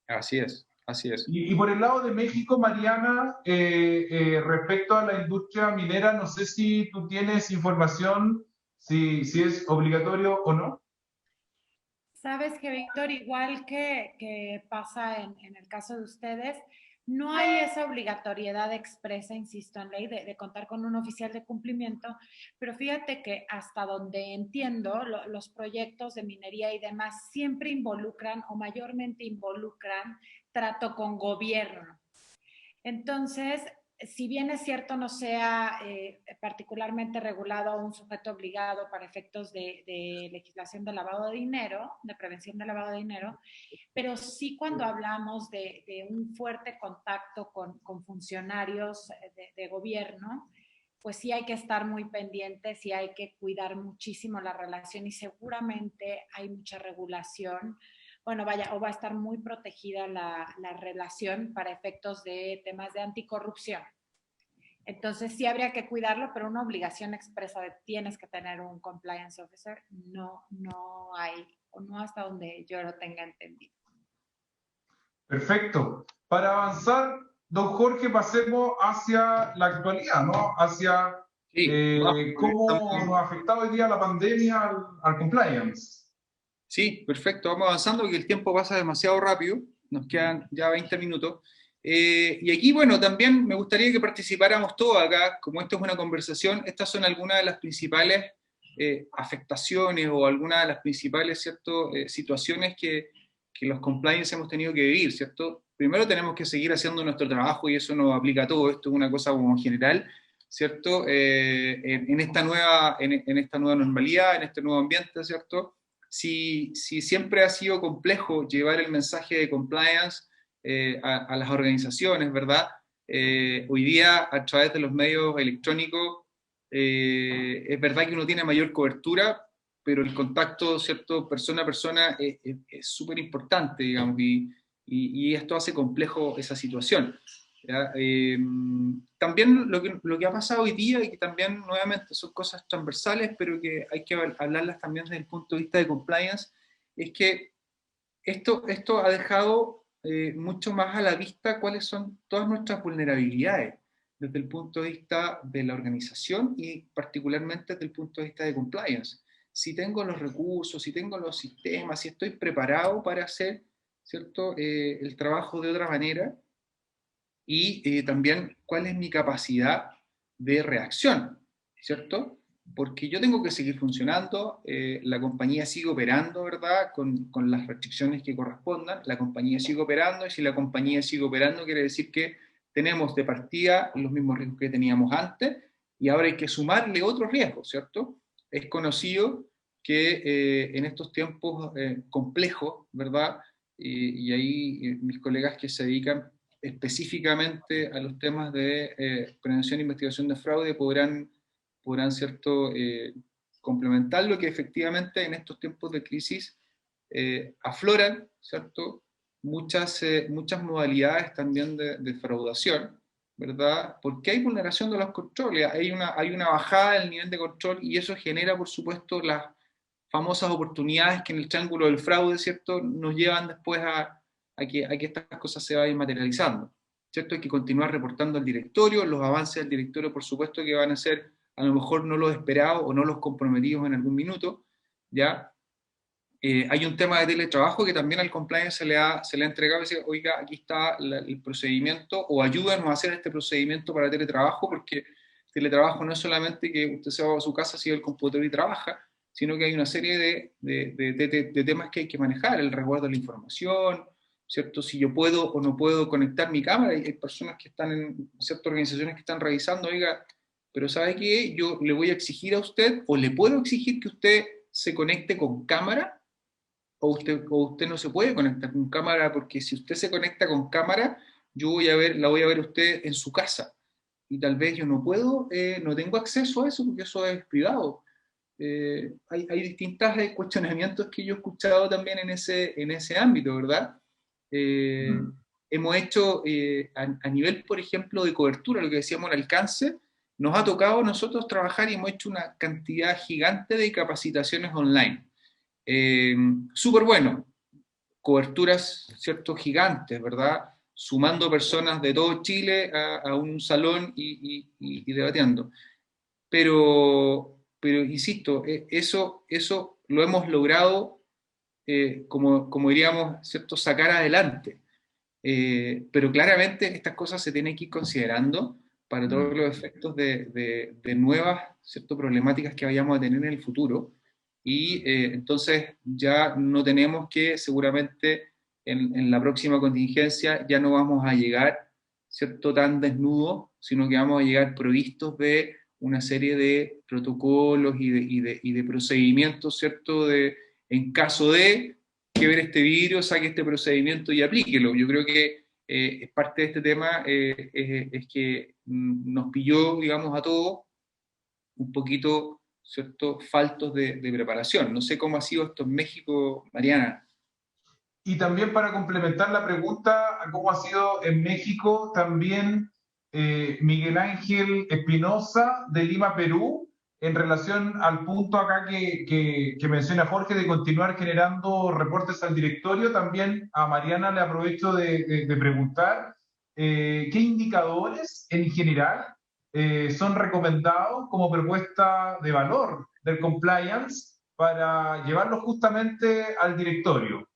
Así es, así es. Y por el lado de México, Mariana, respecto a la industria minera, no sé si tú tienes información, si es obligatorio o no. Sabes que, Víctor, igual que pasa en el caso de ustedes, no hay esa obligatoriedad expresa, insisto, en ley de contar con un oficial de cumplimiento, pero fíjate que hasta donde entiendo, los proyectos de minería y demás siempre involucran o mayormente involucran trato con gobierno. Entonces, si bien es cierto no sea particularmente regulado un sujeto obligado para efectos de legislación de lavado de dinero, de prevención de lavado de dinero, pero sí cuando hablamos de un fuerte contacto con funcionarios de gobierno, pues sí hay que estar muy pendientes, sí hay que cuidar muchísimo la relación y seguramente hay mucha regulación. Bueno, vaya, o va a estar muy protegida la relación para efectos de temas de anticorrupción. Entonces sí habría que cuidarlo, pero una obligación expresa de tienes que tener un compliance officer, no hay, o no hasta donde yo lo tenga entendido. Perfecto. Para avanzar, don Jorge, pasemos hacia la actualidad, ¿no? Hacia Sí, vamos, porque cómo nos estamos. ha afectado hoy día la pandemia al compliance. Sí, perfecto, vamos avanzando porque el tiempo pasa demasiado rápido, nos quedan ya 20 minutos. Y aquí, bueno, también me gustaría que participáramos todos acá, como esto es una conversación, estas son algunas de las principales afectaciones o algunas de las principales, ¿cierto?, situaciones que los compliance hemos tenido que vivir, ¿cierto? Primero tenemos que seguir haciendo nuestro trabajo y eso nos aplica a todo, esto es una cosa como general, ¿cierto? En esta nueva normalidad, en este nuevo ambiente, ¿cierto? Si siempre ha sido complejo llevar el mensaje de compliance a las organizaciones, ¿verdad? Hoy día, a través de los medios electrónicos, es verdad que uno tiene mayor cobertura, pero el contacto, ¿cierto?, persona a persona es súper importante, digamos, y esto hace complejo esa situación. ¿Ya? También lo que ha pasado hoy día, y que también nuevamente son cosas transversales, pero que hay que hablarlas también desde el punto de vista de compliance, es que esto ha dejado mucho más a la vista cuáles son todas nuestras vulnerabilidades. desde el punto de vista de la organización y particularmente desde el punto de vista de compliance. Si tengo los recursos, si tengo los sistemas, si estoy preparado para hacer, ¿cierto? El trabajo de otra manera, y también cuál es mi capacidad de reacción, ¿cierto? Porque yo tengo que seguir funcionando, la compañía sigue operando, ¿verdad? Con las restricciones que correspondan, la compañía sigue operando, y si la compañía sigue operando quiere decir que tenemos de partida los mismos riesgos que teníamos antes, y ahora hay que sumarle otros riesgos, ¿cierto? Es conocido que en estos tiempos complejos, ¿verdad? Y ahí mis colegas que se dedican específicamente a los temas de prevención e investigación de fraude podrán ¿cierto? Complementar lo que efectivamente en estos tiempos de crisis afloran, ¿cierto? Muchas modalidades también de defraudación, ¿verdad? Porque hay vulneración de los controles, hay una bajada del nivel de control, y eso genera, por supuesto, las famosas oportunidades que en el triángulo del fraude, ¿cierto?, nos llevan después a que estas cosas se vayan materializando, ¿cierto? Hay que continuar reportando al directorio, los avances del directorio, por supuesto, que van a ser a lo mejor no los esperados o no los comprometidos en algún minuto, ¿ya? Hay un tema de teletrabajo que también al compliance se le ha entregado y dice, oiga, aquí está el procedimiento, o ayúdanos a hacer este procedimiento para teletrabajo, porque teletrabajo no es solamente que usted se va a su casa, sigue el computador y trabaja, sino que hay una serie de temas que hay que manejar, el resguardo de la información, ¿cierto? Si yo puedo o no puedo conectar mi cámara, hay personas que están en ciertas organizaciones que están revisando, oiga, pero ¿sabe qué? Yo le voy a exigir a usted, o le puedo exigir que usted se conecte con cámara, o usted no se puede conectar con cámara, porque si usted se conecta con cámara, la voy a ver usted en su casa, y tal vez yo no puedo, no tengo acceso a eso porque eso es privado. Hay distintos cuestionamientos que yo he escuchado también en ese ámbito, ¿verdad? Hemos hecho, a nivel, por ejemplo, de cobertura, lo que decíamos, el alcance, nos ha tocado a nosotros trabajar y hemos hecho una cantidad gigante de capacitaciones online. Súper bueno, coberturas, ¿cierto?, gigantes, ¿verdad? Sumando personas de todo Chile a un salón y debatiendo. Pero insisto, eso lo hemos logrado, como diríamos, ¿cierto?, sacar adelante. Pero claramente estas cosas se tienen que ir considerando para todos los efectos de nuevas, ¿cierto?, problemáticas que vayamos a tener en el futuro. Y entonces ya no tenemos que, seguramente, en la próxima contingencia ya no vamos a llegar, ¿cierto?, tan desnudos, sino que vamos a llegar provistos de una serie de protocolos y de procedimientos, ¿cierto?, en caso de que ver este vídeo, saque este procedimiento y aplíquelo. Yo creo que parte de este tema es que nos pilló, digamos, a todos un poquito, ¿cierto?, faltos de preparación. No sé cómo ha sido esto en México, Mariana. Y también para complementar la pregunta, ¿cómo ha sido en México? También Miguel Ángel Espinosa de Lima, Perú, en relación al punto acá que menciona Jorge de continuar generando reportes al directorio, también a Mariana le aprovecho de preguntar ¿qué indicadores en general son recomendados como propuesta de valor del compliance para llevarlo justamente al directorio?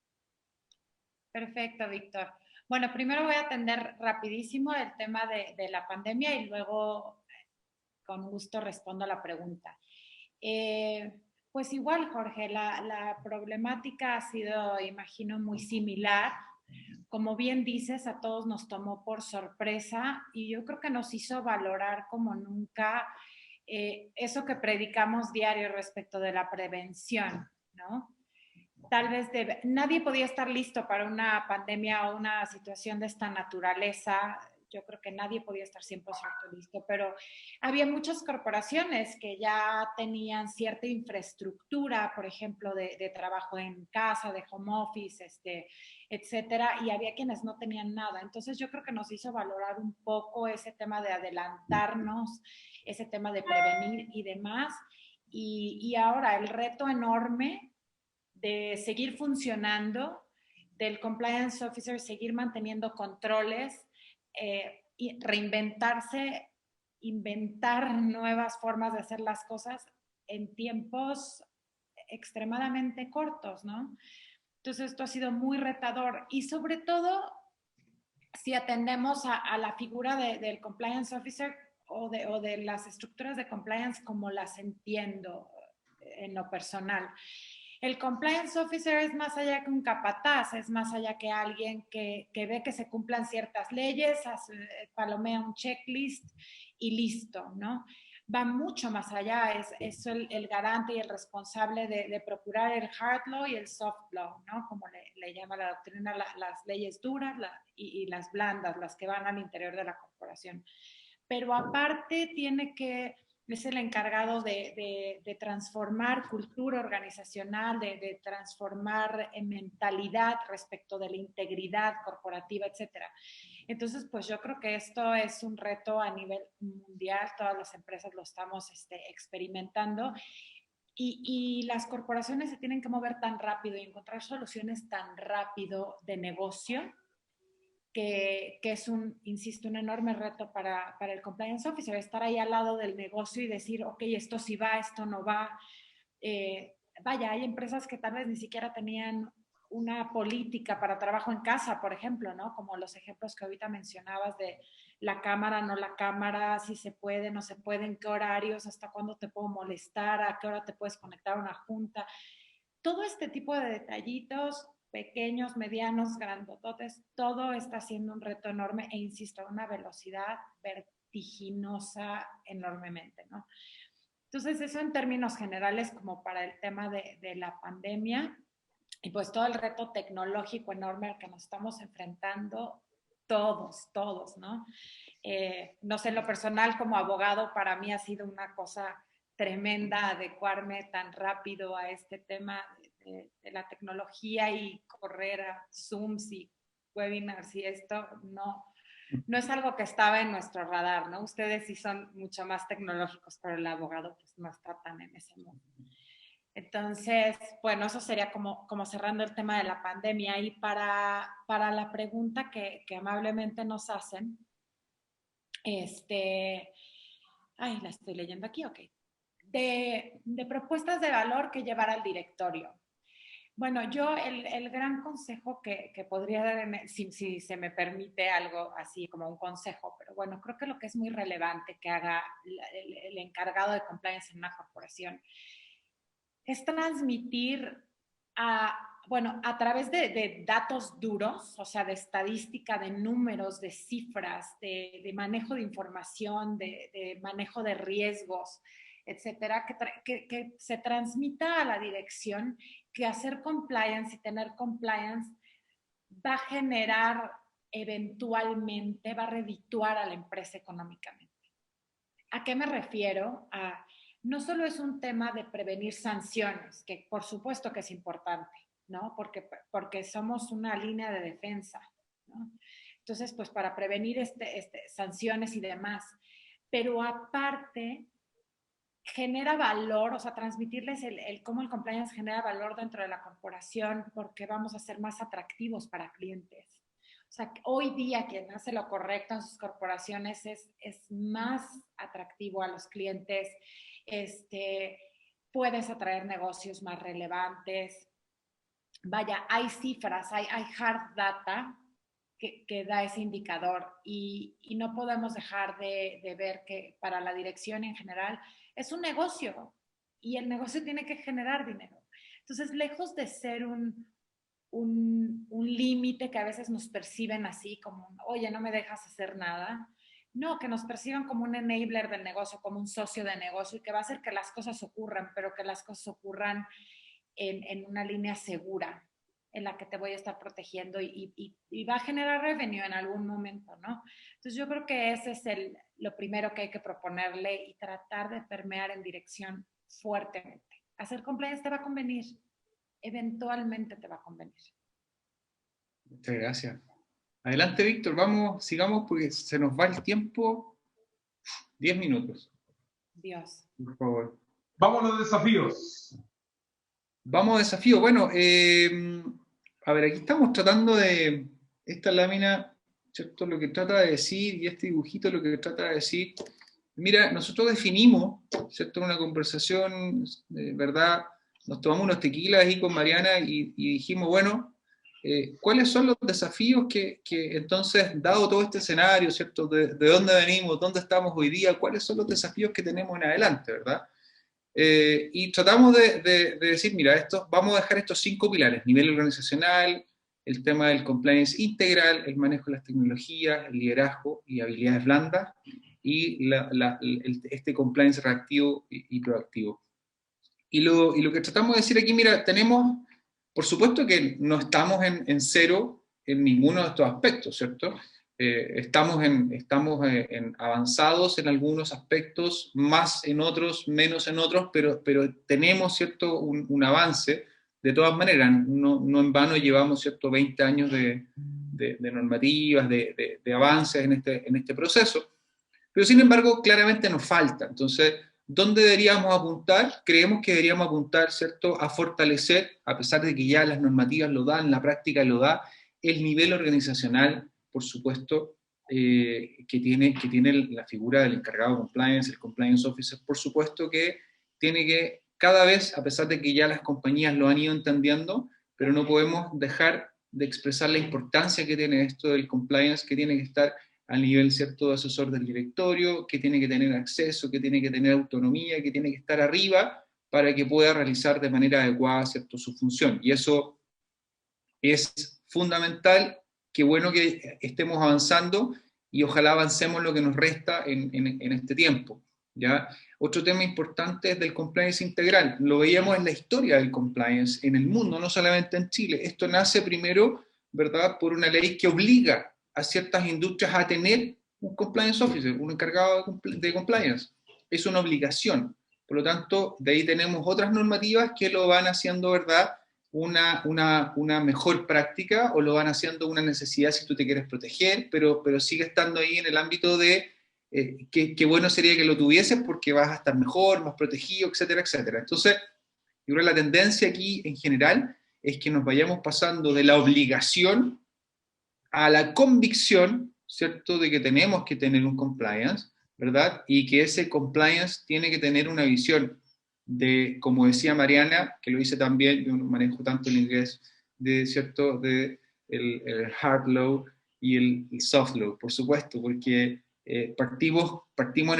Perfecto, Víctor. Bueno, primero voy a atender rapidísimo el tema de la pandemia y luego con gusto respondo a la pregunta. Pues igual, Jorge, la problemática ha sido, imagino, muy similar. Como bien dices, a todos nos tomó por sorpresa y yo creo que nos hizo valorar como nunca eso que predicamos diario respecto de la prevención, ¿no? Tal vez nadie podía estar listo para una pandemia o una situación de esta naturaleza. Yo creo que nadie podía estar 100% listo, pero había muchas corporaciones que ya tenían cierta infraestructura, por ejemplo, de trabajo en casa, de home office, etcétera, y había quienes no tenían nada. Entonces yo creo que nos hizo valorar un poco ese tema de adelantarnos, ese tema de prevenir y demás. Y ahora el reto enorme de seguir funcionando, del compliance officer seguir manteniendo controles y reinventarse inventar nuevas formas de hacer las cosas en tiempos extremadamente cortos, ¿no? Entonces esto ha sido muy retador y sobre todo si atendemos a la figura del compliance officer o de las estructuras de compliance como las entiendo en lo personal. El compliance officer es más allá que un capataz, es más allá que alguien que ve que se cumplan ciertas leyes, palomea un checklist y listo, ¿no? Va mucho más allá, es el garante y el responsable de procurar el hard law y el soft law, ¿no? Como le llama la doctrina, las leyes duras y las blandas, las que van al interior de la corporación. Pero aparte es el encargado de transformar cultura organizacional, de transformar mentalidad respecto de la integridad corporativa, etcétera. Entonces, pues yo creo que esto es un reto a nivel mundial, todas las empresas lo estamos experimentando y las corporaciones se tienen que mover tan rápido y encontrar soluciones tan rápido de negocio que es insisto, un enorme reto para el compliance officer, estar ahí al lado del negocio y decir, ok, esto sí va, esto no va. Vaya, hay empresas que tal vez ni siquiera tenían una política para trabajo en casa, por ejemplo, ¿no? Como los ejemplos que ahorita mencionabas de la cámara, no la cámara, si se puede, no se puede, en qué horarios, hasta cuándo te puedo molestar, a qué hora te puedes conectar a una junta. Todo este tipo de detallitos, pequeños, medianos, grandototes, todo está siendo un reto enorme e insisto, a una velocidad vertiginosa enormemente, ¿no? Entonces, eso en términos generales como para el tema de la pandemia y pues todo el reto tecnológico enorme al que nos estamos enfrentando todos, ¿no? No sé, en lo personal como abogado para mí ha sido una cosa tremenda adecuarme tan rápido a este tema de la tecnología y correr a Zooms y webinars y esto no es algo que estaba en nuestro radar, ¿no? Ustedes sí son mucho más tecnológicos, pero el abogado pues no está tan en ese mundo. Entonces, bueno, eso sería como cerrando el tema de la pandemia. Y para la pregunta que amablemente nos hacen, la estoy leyendo aquí, ok. De propuestas de valor que llevar al directorio. Bueno, yo el gran consejo que podría dar, si se me permite algo así como un consejo, pero bueno, creo que lo que es muy relevante que haga el encargado de compliance en una corporación es transmitir a través de datos duros, o sea, de estadística, de números, de cifras, de manejo de información, de manejo de riesgos, etcétera, que se transmita a la dirección que hacer compliance y tener compliance va a generar eventualmente, va a redituar a la empresa económicamente. ¿A qué me refiero? No solo es un tema de prevenir sanciones, que por supuesto que es importante, ¿no? Porque somos una línea de defensa, ¿no? Entonces, pues para prevenir sanciones y demás. Pero aparte, genera valor, o sea, transmitirles cómo el compliance genera valor dentro de la corporación, porque vamos a ser más atractivos para clientes. O sea, hoy día quien hace lo correcto en sus corporaciones es más atractivo a los clientes, puedes atraer negocios más relevantes. Vaya, hay cifras, hay hard data que da ese indicador y no podemos dejar de ver que para la dirección en general es un negocio y el negocio tiene que generar dinero. Entonces, lejos de ser un límite que a veces nos perciben así como, oye, no me dejas hacer nada. No, que nos perciban como un enabler del negocio, como un socio de negocio y que va a hacer que las cosas ocurran, pero que las cosas ocurran en una línea segura en la que te voy a estar protegiendo y va a generar revenue en algún momento, ¿no? Entonces yo creo que ese es lo primero que hay que proponerle y tratar de permear en dirección fuertemente. Hacer compliance te va a convenir, eventualmente te va a convenir. Muchas gracias. Adelante, Víctor, sigamos porque se nos va el tiempo. 10 minutos. Dios. Por favor. Vamos a los desafíos. Vamos a desafío. Bueno, a ver, aquí estamos tratando de esta lámina, ¿cierto? Lo que trata de decir y este dibujito lo que trata de decir Mira, nosotros definimos, ¿cierto?, una conversación, ¿verdad? Nos tomamos unos tequilas ahí con Mariana y dijimos, bueno, ¿cuáles son los desafíos que entonces, dado todo este escenario, ¿cierto?, de dónde venimos, dónde estamos hoy día, cuáles son los desafíos que tenemos en adelante, ¿verdad? Y tratamos de decir, mira, vamos a dejar estos 5 pilares: nivel organizacional, el tema del compliance integral, el manejo de las tecnologías, el liderazgo y habilidades blandas, y este compliance reactivo y proactivo. Y lo que tratamos de decir aquí, mira, tenemos, por supuesto que no estamos en cero en ninguno de estos aspectos, ¿cierto? Estamos avanzados en algunos aspectos, más en otros, menos en otros, pero tenemos, ¿cierto?, un avance. De todas maneras, no en vano llevamos, ¿cierto?, 20 años de normativas, de avances en este proceso, pero sin embargo claramente nos falta. Entonces, ¿dónde deberíamos apuntar? Creemos que deberíamos apuntar, ¿cierto?, a fortalecer, a pesar de que ya las normativas lo dan, la práctica lo da, el nivel organizacional, por supuesto, que tiene la figura del encargado de compliance, el compliance officer, por supuesto que tiene que, cada vez, a pesar de que ya las compañías lo han ido entendiendo, pero no podemos dejar de expresar la importancia que tiene esto del compliance, que tiene que estar al nivel, ¿cierto?, de asesor del directorio, que tiene que tener acceso, que tiene que tener autonomía, que tiene que estar arriba para que pueda realizar de manera adecuada, ¿cierto?, su función. Y eso es fundamental. Qué bueno que estemos avanzando y ojalá avancemos lo que nos resta en este tiempo, ¿ya? Otro tema importante es del compliance integral. Lo veíamos en la historia del compliance en el mundo, no solamente en Chile. Esto nace primero, ¿verdad?, por una ley que obliga a ciertas industrias a tener un compliance officer, un encargado de compliance. Es una obligación. Por lo tanto, de ahí tenemos otras normativas que lo van haciendo, ¿verdad?, una mejor práctica, o lo van haciendo una necesidad si tú te quieres proteger, pero sigue estando ahí en el ámbito de qué bueno sería que lo tuvieses porque vas a estar mejor, más protegido, etcétera, etcétera. Entonces, yo creo que la tendencia aquí en general es que nos vayamos pasando de la obligación a la convicción, ¿cierto?, de que tenemos que tener un compliance, ¿verdad? Y que ese compliance tiene que tener una visión de, como decía Mariana, que lo hice también, yo no manejo tanto el inglés, ¿cierto?, de el hard law y el soft law, por supuesto, porque partimos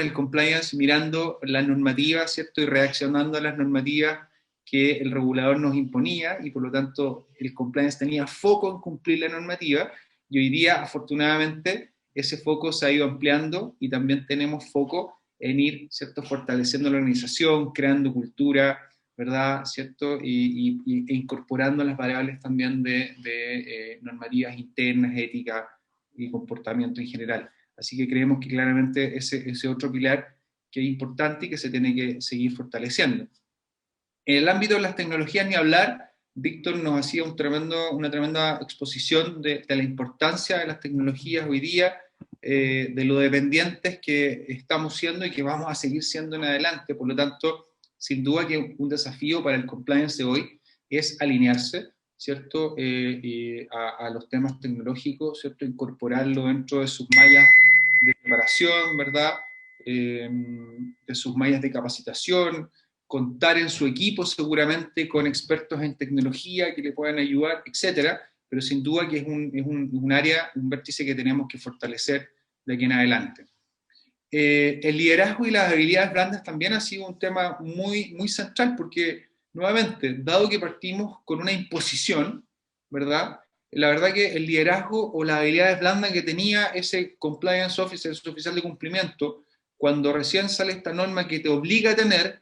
en el compliance mirando las normativas, ¿cierto?, y reaccionando a las normativas que el regulador nos imponía, y por lo tanto el compliance tenía foco en cumplir la normativa, y hoy día, afortunadamente, ese foco se ha ido ampliando y también tenemos foco en ir, ¿cierto?, fortaleciendo la organización, creando cultura, ¿verdad?, ¿cierto?, e incorporando las variables también de normativas internas, ética y comportamiento en general. Así que creemos que claramente ese otro pilar que es importante y que se tiene que seguir fortaleciendo. En el ámbito de las tecnologías, ni hablar. Víctor nos hacía una tremenda exposición de la importancia de las tecnologías hoy día, de lo dependientes que estamos siendo y que vamos a seguir siendo en adelante. Por lo tanto, sin duda que un desafío para el compliance de hoy es alinearse, ¿cierto?, a los temas tecnológicos, ¿cierto?, incorporarlo dentro de sus mallas de preparación, ¿verdad?, de sus mallas de capacitación, contar en su equipo seguramente con expertos en tecnología que le puedan ayudar, etcétera, pero sin duda que es un área, un vértice que tenemos que fortalecer de aquí en adelante. El liderazgo y las habilidades blandas también ha sido un tema muy, muy central, porque nuevamente, dado que partimos con una imposición, ¿verdad?, la verdad que el liderazgo o las habilidades blandas que tenía ese compliance officer, ese oficial de cumplimiento, cuando recién sale esta norma que te obliga a tener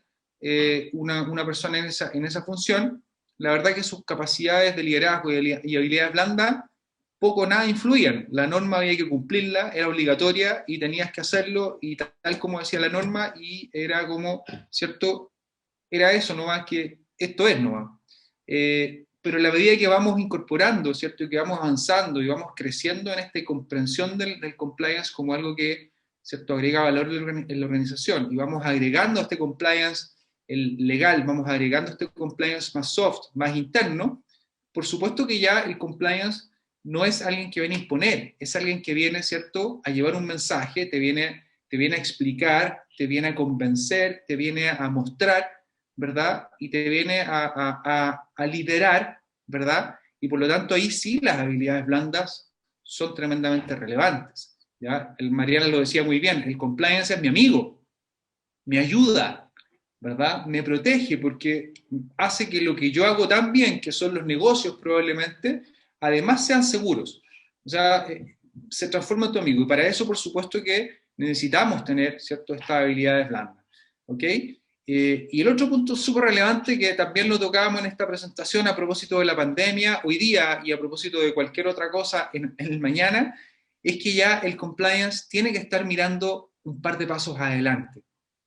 una persona en esa función, la verdad que sus capacidades de liderazgo y habilidades blandas poco o nada influían. La norma había que cumplirla, era obligatoria y tenías que hacerlo, y tal como decía la norma, y era como, ¿cierto?, era eso nomás, que esto es nomás. Pero a la medida que vamos incorporando, ¿cierto?, y que vamos avanzando y vamos creciendo en esta comprensión del compliance como algo que, ¿cierto?, agrega valor en la organización, y vamos agregando a este compliance el legal, vamos agregando este compliance más soft, más interno, por supuesto que ya el compliance no es alguien que viene a imponer, es alguien que viene, ¿cierto?, a llevar un mensaje, te te viene a explicar, te viene a convencer, te viene a mostrar, ¿verdad? Y te viene a liderar, ¿verdad? Y por lo tanto ahí sí las habilidades blandas son tremendamente relevantes, ¿ya? Mariana lo decía muy bien, el compliance es mi amigo, me ayuda, ¿verdad? Me protege porque hace que lo que yo hago tan bien, que son los negocios probablemente, además sean seguros. O sea, se transforma en tu amigo. Y para eso, por supuesto, que necesitamos tener, ¿cierto?, estas habilidades blandas. ¿Ok? Y el otro punto súper relevante, que también lo tocábamos en esta presentación a propósito de la pandemia, hoy día, y a propósito de cualquier otra cosa en el mañana, es que ya el compliance tiene que estar mirando un par de pasos adelante,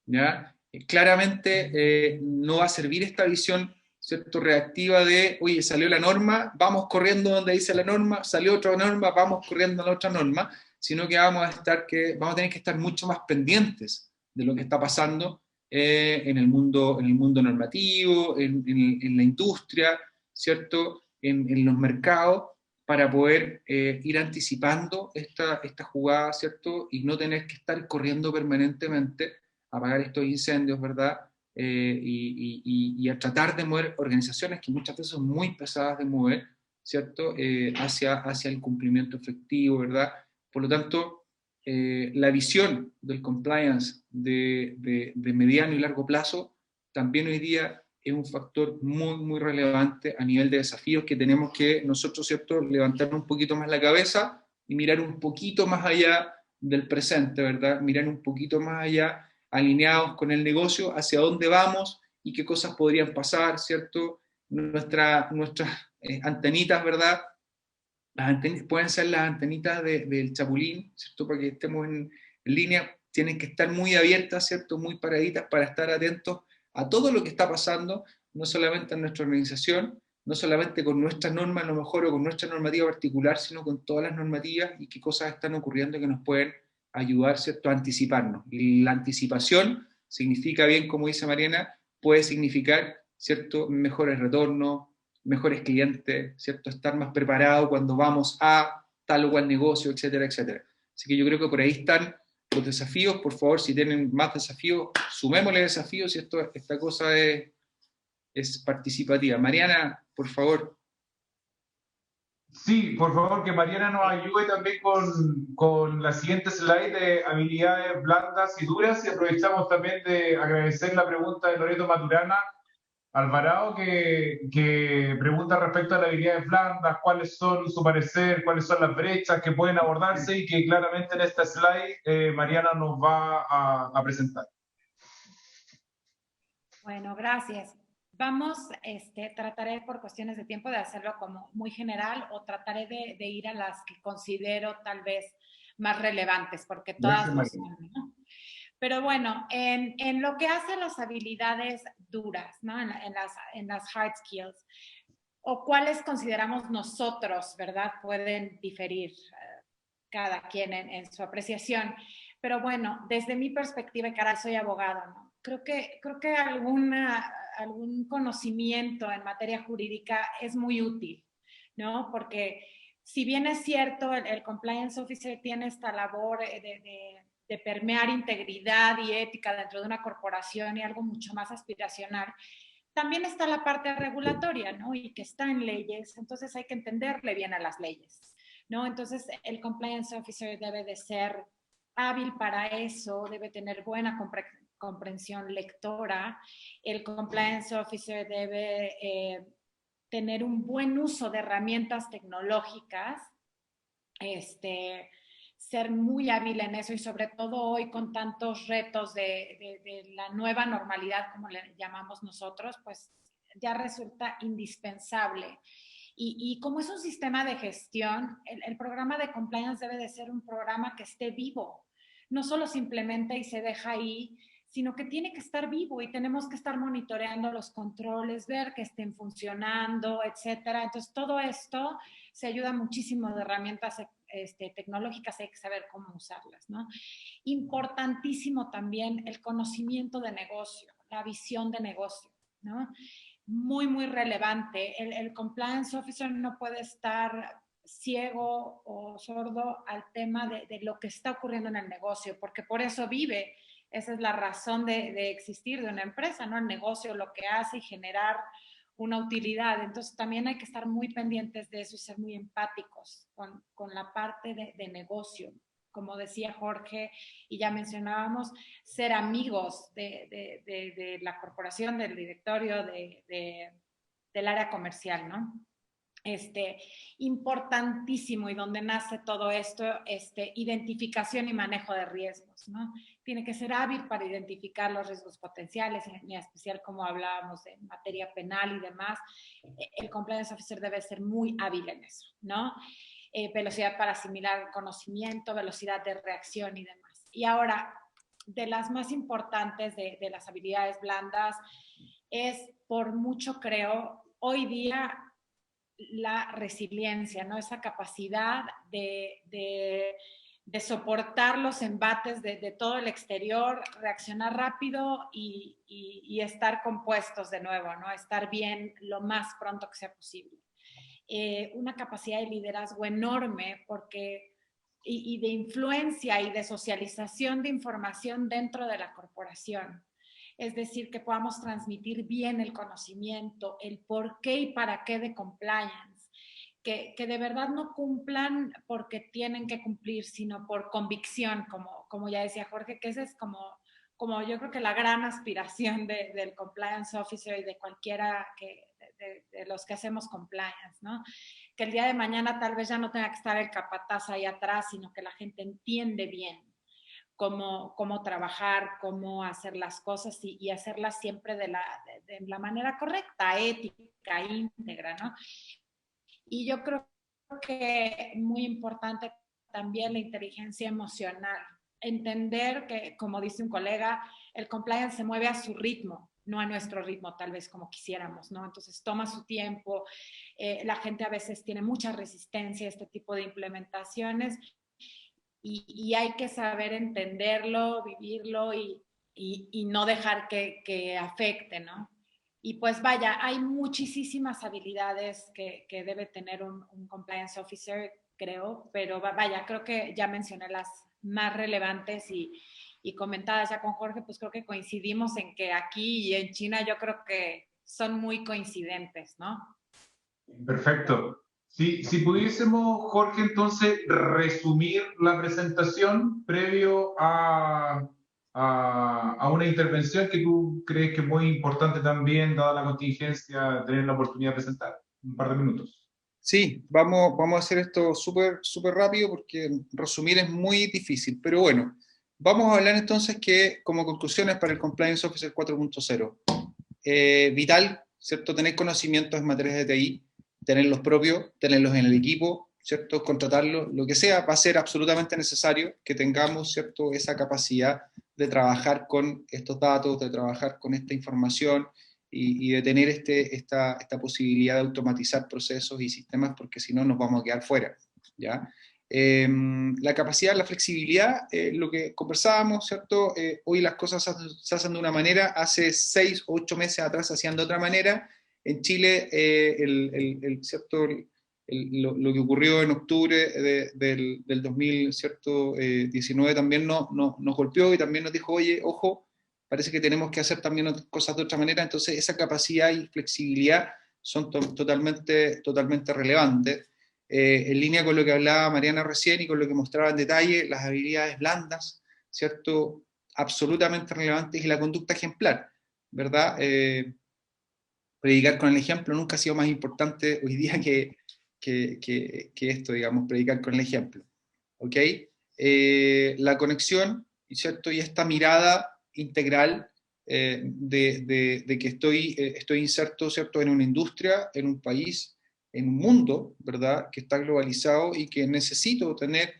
¿ya? Claramente no va a servir esta visión, ¿cierto?, reactiva de, oye, salió la norma, vamos corriendo donde dice la norma, salió otra norma, vamos corriendo a la otra norma, sino que vamos a tener que estar mucho más pendientes de lo que está pasando en el mundo normativo, en la industria, ¿cierto?, en los mercados, para poder ir anticipando esta jugada, ¿cierto?, y no tener que estar corriendo permanentemente a apagar estos incendios, ¿verdad? Y a tratar de mover organizaciones que muchas veces son muy pesadas de mover, ¿cierto? Hacia el cumplimiento efectivo, ¿verdad? Por lo tanto, la visión del compliance de mediano y largo plazo también hoy día es un factor muy, muy relevante a nivel de desafíos que tenemos que nosotros, ¿cierto?, levantar un poquito más la cabeza y mirar un poquito más allá del presente, ¿verdad? Mirar un poquito más allá, alineados con el negocio, hacia dónde vamos y qué cosas podrían pasar, ¿cierto? Nuestras antenitas, ¿verdad? Pueden ser las antenitas del Chapulín, ¿cierto? Para que estemos en línea, tienen que estar muy abiertas, ¿cierto? Muy paraditas para estar atentos a todo lo que está pasando, no solamente en nuestra organización, no solamente con nuestra norma a lo mejor o con nuestra normativa particular, sino con todas las normativas y qué cosas están ocurriendo que nos pueden ayudar, ¿cierto?, a anticiparnos. Y la anticipación significa, bien como dice Mariana, puede significar, ¿cierto?, mejores retornos, mejores clientes, ¿cierto?, estar más preparado cuando vamos a tal o cual negocio, etcétera, etcétera. Así que yo creo que por ahí están los desafíos. Por favor, si tienen más desafíos, sumémosle desafíos y esta cosa es participativa. Mariana, por favor. Sí, por favor, que Mariana nos ayude también con la siguiente slide de habilidades blandas y duras, y aprovechamos también de agradecer la pregunta de Loreto Maturana Alvarado, que pregunta respecto a las habilidades blandas, cuáles son su parecer, cuáles son las brechas que pueden abordarse, y que claramente en esta slide Mariana nos va a presentar. Bueno, gracias. Vamos, trataré por cuestiones de tiempo de hacerlo como muy general, o trataré de ir a las que considero tal vez más relevantes, porque todas lo son, ¿no? Pero bueno, en lo que hace a las habilidades duras, ¿no? En las hard skills, o cuáles consideramos nosotros, ¿verdad? Pueden diferir cada quien en su apreciación. Pero bueno, desde mi perspectiva, caray, soy abogada, ¿no? Creo que algún conocimiento en materia jurídica es muy útil, ¿no? Porque si bien es cierto, el compliance officer tiene esta labor de permear integridad y ética dentro de una corporación y algo mucho más aspiracional, también está la parte regulatoria, ¿no? Y que está en leyes, entonces hay que entenderle bien a las leyes, ¿no? Entonces el compliance officer debe de ser hábil para eso, debe tener buena comprensión lectora, el compliance officer debe tener un buen uso de herramientas tecnológicas, ser muy hábil en eso, y sobre todo hoy con tantos retos de la nueva normalidad, como le llamamos nosotros, pues ya resulta indispensable. Y como es un sistema de gestión, el programa de compliance debe de ser un programa que esté vivo, no solo se implementa y se deja ahí, sino que tiene que estar vivo y tenemos que estar monitoreando los controles, ver que estén funcionando, etcétera. Entonces, todo esto se ayuda muchísimo de herramientas tecnológicas, hay que saber cómo usarlas, ¿no? Importantísimo también el conocimiento de negocio, la visión de negocio, ¿no? Muy, muy relevante. El compliance officer no puede estar ciego o sordo al tema de lo que está ocurriendo en el negocio, porque por eso vive. Esa es la razón de existir de una empresa, ¿no? El negocio lo que hace y generar una utilidad. Entonces también hay que estar muy pendientes de eso y ser muy empáticos con la parte de negocio. Como decía Jorge, y ya mencionábamos, ser amigos de la corporación, del directorio, del área comercial, ¿no? Importantísimo, y donde nace todo esto, identificación y manejo de riesgos, ¿no? Tiene que ser hábil para identificar los riesgos potenciales, en especial como hablábamos de materia penal y demás. El compliance officer debe ser muy hábil en eso, ¿no? Velocidad para asimilar conocimiento, velocidad de reacción y demás. Y ahora, de las más importantes de las habilidades blandas es, por mucho creo, hoy día la resiliencia, ¿no? Esa capacidad de soportar los embates de todo el exterior, reaccionar rápido y estar compuestos de nuevo, ¿no? Estar bien lo más pronto que sea posible. Una capacidad de liderazgo enorme porque, y de influencia y de socialización de información dentro de la corporación. Es decir, que podamos transmitir bien el conocimiento, el por qué y para qué de compliance, que de verdad no cumplan porque tienen que cumplir, sino por convicción, como ya decía Jorge, que esa es como yo creo que la gran aspiración del compliance officer y de cualquiera de los que hacemos compliance, ¿no? Que el día de mañana tal vez ya no tenga que estar el capataz ahí atrás, sino que la gente entiende bien cómo trabajar, cómo hacer las cosas y hacerlas siempre de la manera correcta, ética, íntegra, ¿no? Y yo creo que muy importante también la inteligencia emocional. Entender que, como dice un colega, el compliance se mueve a su ritmo, no a nuestro ritmo, tal vez como quisiéramos, ¿no? Entonces toma su tiempo, la gente a veces tiene mucha resistencia a este tipo de implementaciones y hay que saber entenderlo, vivirlo y no dejar que afecte, ¿no? Y pues vaya, hay muchísimas habilidades que debe tener un compliance officer, creo, pero vaya, creo que ya mencioné las más relevantes y comentadas ya con Jorge, pues creo que coincidimos en que aquí y en China yo creo que son muy coincidentes, ¿no? Perfecto. Si pudiésemos, Jorge, entonces resumir la presentación previo a una intervención que tú crees que es muy importante también, dada la contingencia, tener la oportunidad de presentar. Un par de minutos. Sí, vamos a hacer esto súper rápido porque resumir es muy difícil, pero bueno, vamos a hablar entonces que como conclusiones para el Compliance Officer 4.0. Vital, ¿cierto? Tener conocimientos en materia de TI, tenerlos propios, tenerlos en el equipo, ¿cierto? Contratarlos, lo que sea, va a ser absolutamente necesario que tengamos, ¿cierto? Esa capacidad de trabajar con estos datos, de trabajar con esta información y de tener esta posibilidad de automatizar procesos y sistemas, porque si no nos vamos a quedar fuera, ¿ya? La capacidad, la flexibilidad, lo que conversábamos, ¿cierto? Hoy las cosas se hacen de una manera, hace 6 o 8 meses atrás se hacían de otra manera. En Chile, ¿cierto? Lo que ocurrió en octubre del 2019 también nos golpeó y también nos dijo, oye, ojo, parece que tenemos que hacer también cosas de otra manera. Entonces esa capacidad y flexibilidad son totalmente relevantes. En línea con lo que hablaba Mariana recién y con lo que mostraba en detalle, las habilidades blandas, ¿cierto? Absolutamente relevantes, y la conducta ejemplar, ¿verdad? Predicar con el ejemplo nunca ha sido más importante hoy día que esto, digamos, predicar con el ejemplo, ¿ok? La conexión, ¿cierto? Y esta mirada integral de que estoy inserto, ¿cierto? En una industria, en un país, en un mundo, ¿verdad? Que está globalizado y que necesito tener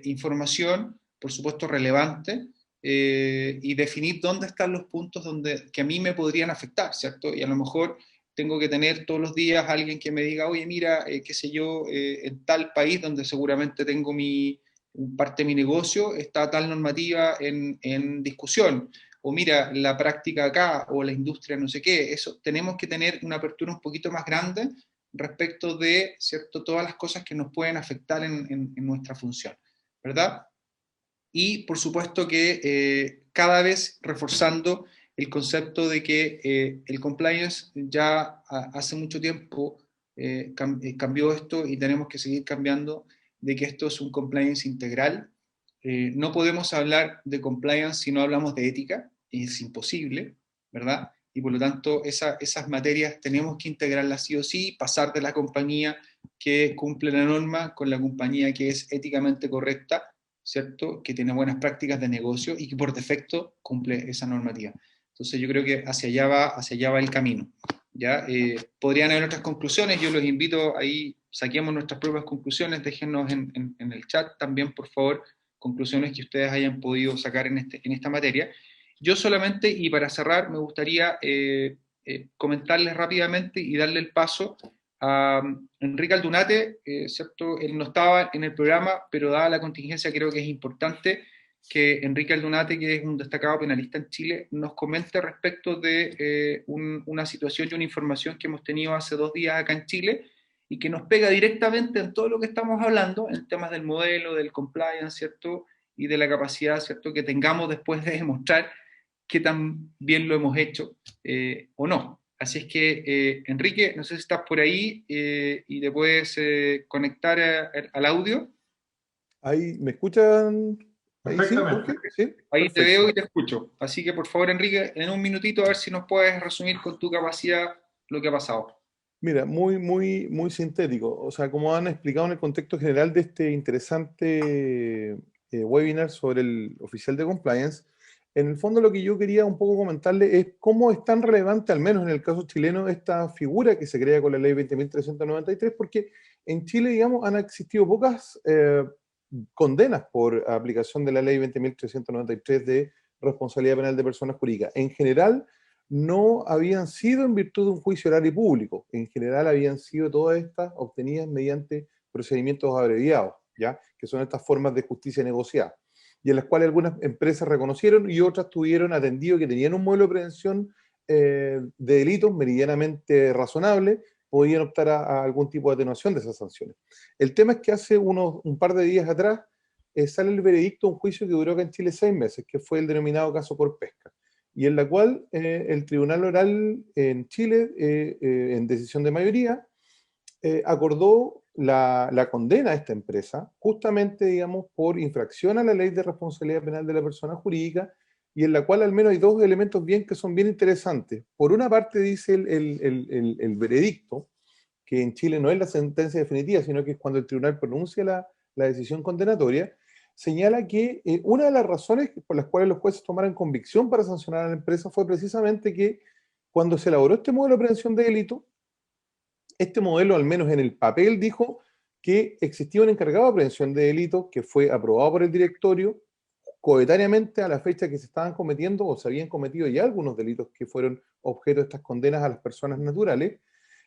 información, por supuesto, relevante, y definir dónde están los puntos que a mí me podrían afectar, ¿cierto? Y a lo mejor tengo que tener todos los días alguien que me diga, oye, mira, qué sé yo, en tal país donde seguramente tengo parte de mi negocio, está tal normativa en discusión, o mira, la práctica acá, o la industria no sé qué. Eso, tenemos que tener una apertura un poquito más grande respecto de, ¿cierto?, todas las cosas que nos pueden afectar en nuestra función, ¿verdad? Y por supuesto que cada vez reforzando el concepto de que el compliance ya hace mucho tiempo cambió esto y tenemos que seguir cambiando, de que esto es un compliance integral. No podemos hablar de compliance si no hablamos de ética, es imposible, ¿verdad? Y por lo tanto esas materias tenemos que integrarlas sí o sí, pasar de la compañía que cumple la norma con la compañía que es éticamente correcta, ¿cierto? Que tiene buenas prácticas de negocio y que por defecto cumple esa normativa. Entonces yo creo que hacia allá va el camino, ¿ya? Podrían haber otras conclusiones, yo los invito ahí, saquemos nuestras propias conclusiones, déjennos en el chat también, por favor, conclusiones que ustedes hayan podido sacar en esta materia. Yo solamente, y para cerrar, me gustaría comentarles rápidamente y darle el paso a Enrique Aldunate, ¿cierto? Él no estaba en el programa, pero dada la contingencia creo que es importante que Enrique Aldunate, que es un destacado penalista en Chile, nos comente respecto de una situación y una información que hemos tenido hace 2 días acá en Chile y que nos pega directamente en todo lo que estamos hablando, en temas del modelo, del compliance, ¿cierto? Y de la capacidad, ¿cierto?, que tengamos después de demostrar qué tan bien lo hemos hecho o no. Así es que, Enrique, no sé si estás por ahí y te puedes conectar al audio. Ahí, ¿me escuchan? Ahí sí, Perfectamente. Jorge. ¿Sí? Ahí te Perfecto. veo y te escucho. Así que, por favor, Enrique, en un minutito a ver si nos puedes resumir con tu capacidad lo que ha pasado. Mira, muy sintético. O sea, como han explicado en el contexto general de este interesante webinar sobre el oficial de compliance, en el fondo lo que yo quería un poco comentarle es cómo es tan relevante, al menos en el caso chileno, esta figura que se crea con la ley 20.393, porque en Chile, digamos, han existido pocas condenas por aplicación de la ley 20.393 de responsabilidad penal de personas jurídicas. En general, no habían sido en virtud de un juicio oral y público. En general habían sido todas estas obtenidas mediante procedimientos abreviados, ¿ya? Que son estas formas de justicia negociada, y en las cuales algunas empresas reconocieron y otras tuvieron atendido que tenían un modelo de prevención de delitos meridianamente razonable, podían optar a algún tipo de atenuación de esas sanciones. El tema es que hace un par de días atrás sale el veredicto de un juicio que duró acá en Chile 6 meses, que fue el denominado caso Corpesca, y en la cual el Tribunal Oral en Chile, en decisión de mayoría, acordó la condena a esta empresa, justamente, digamos, por infracción a la ley de responsabilidad penal de la persona jurídica, y en la cual al menos hay 2 elementos que son bien interesantes. Por una parte dice el veredicto, que en Chile no es la sentencia definitiva, sino que es cuando el tribunal pronuncia la decisión condenatoria, señala que una de las razones por las cuales los jueces tomaron convicción para sancionar a la empresa fue precisamente que cuando se elaboró este modelo de prevención de delito, este modelo, al menos en el papel, dijo que existía un encargado de prevención de delitos que fue aprobado por el directorio coetáneamente a la fecha que se estaban cometiendo o se habían cometido ya algunos delitos que fueron objeto de estas condenas a las personas naturales.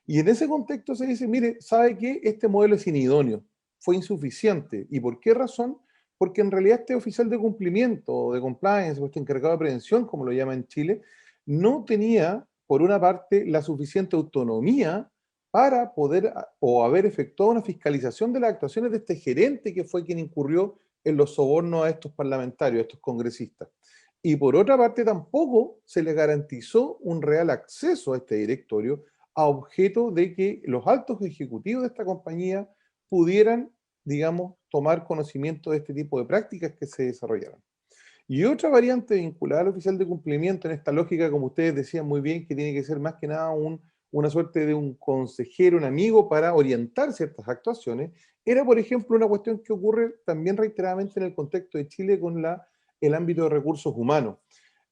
Y en ese contexto se dice, mire, ¿sabe qué? Este modelo es inidóneo, fue insuficiente. ¿Y por qué razón? Porque en realidad este oficial de cumplimiento, o de compliance, o este encargado de prevención, como lo llama en Chile, no tenía, por una parte, la suficiente autonomía para poder o haber efectuado una fiscalización de las actuaciones de este gerente que fue quien incurrió en los sobornos a estos parlamentarios, a estos congresistas. Y por otra parte, tampoco se le garantizó un real acceso a este directorio a objeto de que los altos ejecutivos de esta compañía pudieran, digamos, tomar conocimiento de este tipo de prácticas que se desarrollaron. Y otra variante vinculada al oficial de cumplimiento en esta lógica, como ustedes decían muy bien, que tiene que ser más que nada una suerte de un consejero, un amigo para orientar ciertas actuaciones, era, por ejemplo, una cuestión que ocurre también reiteradamente en el contexto de Chile con el ámbito de recursos humanos.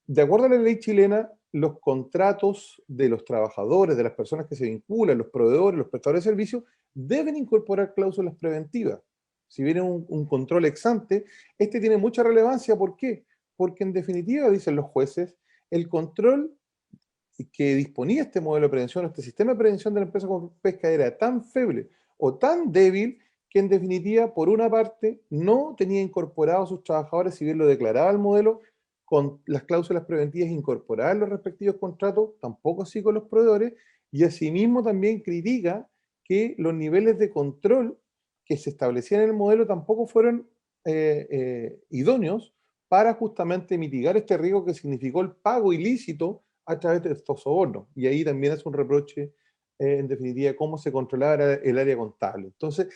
De acuerdo a la ley chilena, los contratos de los trabajadores, de las personas que se vinculan, los proveedores, los prestadores de servicios, deben incorporar cláusulas preventivas. Si viene un control ex ante, este tiene mucha relevancia. ¿Por qué? Porque en definitiva, dicen los jueces, el control que disponía este modelo de prevención, este sistema de prevención de la empresa con pesca era tan feble o tan débil que en definitiva, por una parte, no tenía incorporados a sus trabajadores, si bien lo declaraba el modelo, con las cláusulas preventivas incorporadas en los respectivos contratos, tampoco así con los proveedores, y asimismo también critica que los niveles de control que se establecían en el modelo tampoco fueron idóneos para justamente mitigar este riesgo que significó el pago ilícito a través de estos sobornos. Y ahí también es un reproche, en definitiva, cómo se controlaba el área contable. Entonces,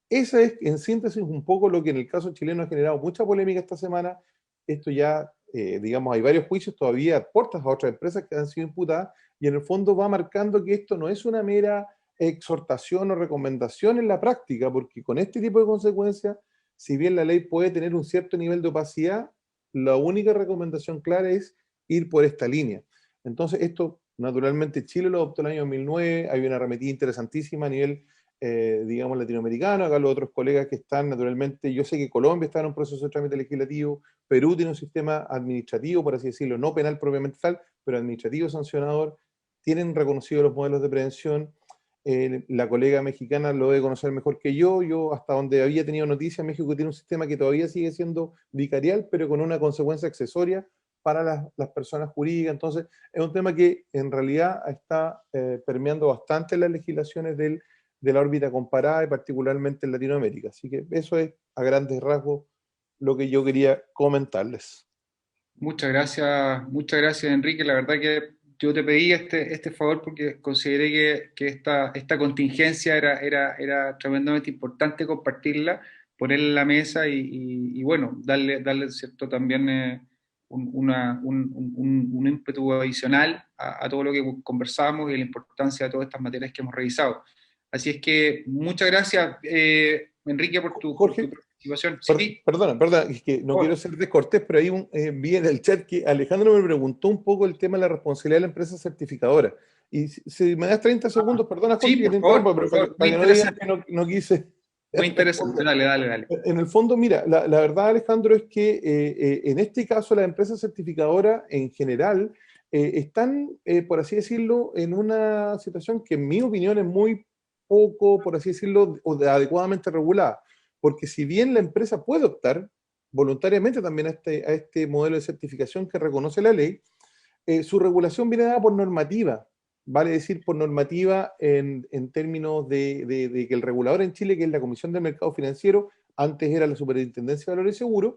esa es, en síntesis, un poco lo que en el caso chileno ha generado mucha polémica esta semana. Esto ya, digamos, hay varios juicios todavía a puertas a otras empresas que han sido imputadas, y en el fondo va marcando que esto no es una mera exhortación o recomendación en la práctica, porque con este tipo de consecuencias, si bien la ley puede tener un cierto nivel de opacidad, la única recomendación clara es ir por esta línea. Entonces, esto, naturalmente, Chile lo adoptó el año 2009, hay una arremetida interesantísima a nivel, digamos, latinoamericano. Acá los otros colegas que están, naturalmente, yo sé que Colombia está en un proceso de trámite legislativo, Perú tiene un sistema administrativo, por así decirlo, no penal propiamente tal, pero administrativo sancionador, tienen reconocidos los modelos de prevención. La colega mexicana lo debe conocer mejor que yo hasta donde había tenido noticias, México tiene un sistema que todavía sigue siendo vicarial, pero con una consecuencia accesoria para las personas jurídicas. Entonces, es un tema que en realidad está permeando bastante las legislaciones de la órbita comparada y particularmente en Latinoamérica. Así que eso es a grandes rasgos lo que yo quería comentarles. Muchas gracias Enrique. La verdad que yo te pedí este favor porque consideré que esta contingencia era tremendamente importante compartirla, ponerla en la mesa y bueno, darle cierto también un ímpetu adicional a todo lo que conversamos y la importancia de todas estas materias que hemos revisado. Así es que muchas gracias, Enrique, por tu Jorge, participación. Sí, perdona, es que no quiero ser descortés, pero ahí vi en el chat que Alejandro me preguntó un poco el tema de la responsabilidad de la empresa certificadora. Y si me das 30 segundos, perdona Jorge, sí, que te interrumpa, pero para que no digan que no quise. Muy interesante, dale. En el fondo, mira, la verdad, Alejandro, es que en este caso las empresas certificadoras en general están, por así decirlo, en una situación que en mi opinión es muy poco, por así decirlo, adecuadamente regulada. Porque si bien la empresa puede optar voluntariamente también a este modelo de certificación que reconoce la ley, su regulación viene dada por normativa, vale decir por normativa en términos de que el regulador en Chile, que es la Comisión del Mercado Financiero, antes era la Superintendencia de Valores y Seguros,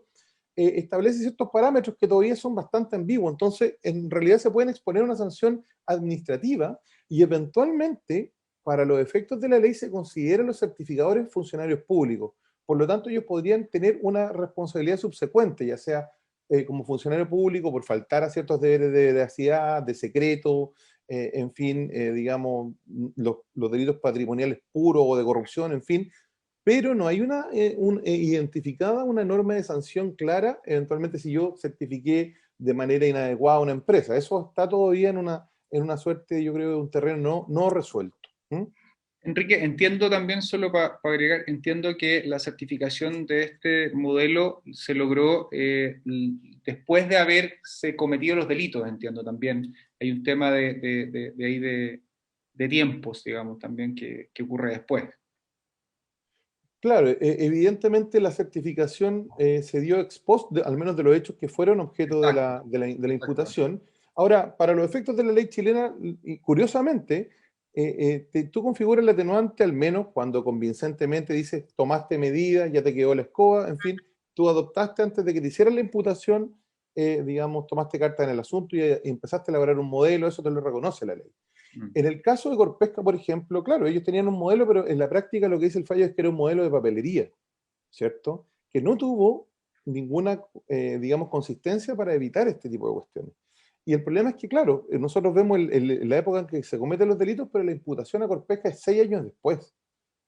establece ciertos parámetros que todavía son bastante ambiguos. Entonces, en realidad se pueden exponer una sanción administrativa y eventualmente, para los efectos de la ley, se consideran los certificadores funcionarios públicos. Por lo tanto, ellos podrían tener una responsabilidad subsecuente, ya sea como funcionario público por faltar a ciertos deberes de veracidad, de secreto, en fin, digamos, los delitos patrimoniales puros o de corrupción, en fin, pero no hay identificada una norma de sanción clara, eventualmente si yo certifiqué de manera inadecuada una empresa. Eso está todavía en una suerte, yo creo, de un terreno no resuelto. ¿Mm? Enrique, entiendo también, solo para agregar, entiendo que la certificación de este modelo se logró después de haberse cometido los delitos, entiendo también. Hay un tema de tiempos, digamos, también que ocurre después. Claro, evidentemente la certificación se dio ex post, al menos de los hechos que fueron objeto de Exacto, la imputación. Ahora, para los efectos de la ley chilena, y curiosamente, tú configuras el atenuante al menos cuando convincentemente dices, tomaste medidas, ya te quedó la escoba, en fin, tú adoptaste antes de que te hicieran la imputación, digamos, tomaste carta en el asunto y empezaste a elaborar un modelo, eso te lo reconoce la ley. En el caso de Corpesca, por ejemplo, claro, ellos tenían un modelo, pero en la práctica lo que dice el fallo es que era un modelo de papelería, ¿cierto? Que no tuvo ninguna, digamos, consistencia para evitar este tipo de cuestiones. Y el problema es que, claro, nosotros vemos la época en que se cometen los delitos, pero la imputación a Corpesca es 6 años después.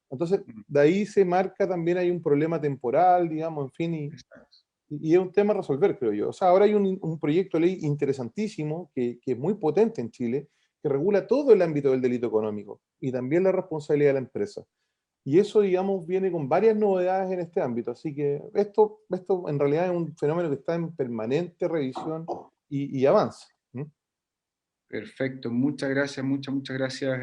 Entonces, de ahí se marca también hay un problema temporal, digamos, en fin, y es un tema a resolver, creo yo. O sea, ahora hay un proyecto de ley interesantísimo que es muy potente en Chile, que regula todo el ámbito del delito económico y también la responsabilidad de la empresa. Y eso, digamos, viene con varias novedades en este ámbito. Así que esto en realidad es un fenómeno que está en permanente revisión y avanza. ¿Mm? Perfecto, muchas gracias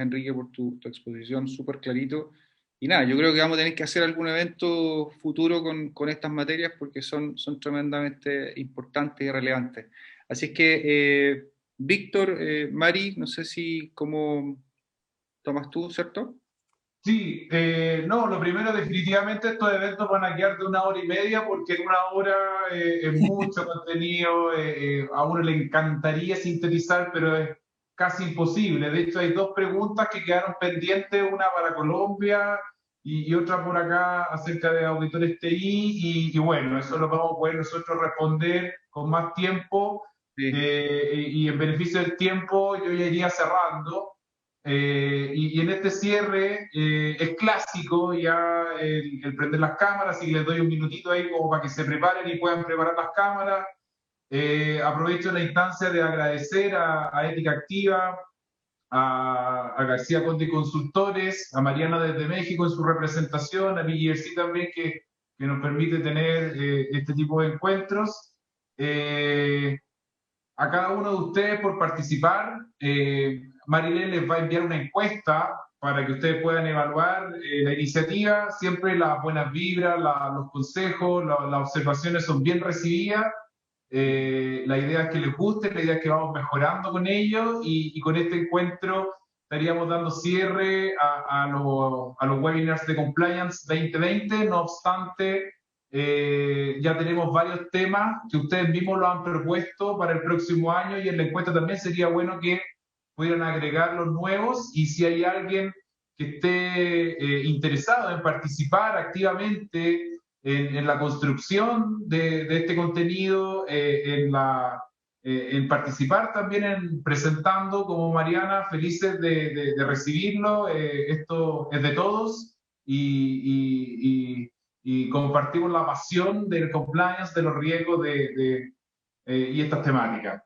Enrique por tu exposición, súper clarito. Y nada, yo creo que vamos a tener que hacer algún evento futuro con estas materias porque son tremendamente importantes y relevantes. Así es que, Víctor, Mari, no sé si cómo tomas tú, ¿cierto? Sí, no, lo primero, definitivamente estos eventos van a quedar de 1 hora y media porque en 1 hora es mucho contenido, a uno le encantaría sintetizar, pero es casi imposible. De hecho, hay 2 preguntas que quedaron pendientes, una para Colombia y otra por acá acerca de auditores TI, y bueno, eso lo vamos a poder nosotros responder con más tiempo, Sí. y en beneficio del tiempo yo ya iría cerrando. Y en este cierre es clásico ya el prender las cámaras, y les doy un minutito ahí como para que se preparen y puedan preparar las cámaras. Aprovecho la instancia de agradecer a Ética Activa, a García Conde Consultores, a Mariana desde México en su representación, a BGRC también que nos permite tener este tipo de encuentros. A cada uno de ustedes por participar. Marilén les va a enviar una encuesta para que ustedes puedan evaluar la iniciativa. Siempre las buenas vibras, los consejos, las observaciones son bien recibidas. La idea es que les guste, la idea es que vamos mejorando con ellos, y con este encuentro estaríamos dando cierre a los webinars de Compliance 2020. No obstante, ya tenemos varios temas que ustedes mismos lo han propuesto para el próximo año, y en la encuesta también sería bueno que pudieran agregar los nuevos, y si hay alguien que esté interesado en participar activamente en la construcción de este contenido, en participar también en presentando como Mariana, felices de recibirlo. Esto es de todos, y compartimos la pasión del compliance, de los riesgos y estas temáticas.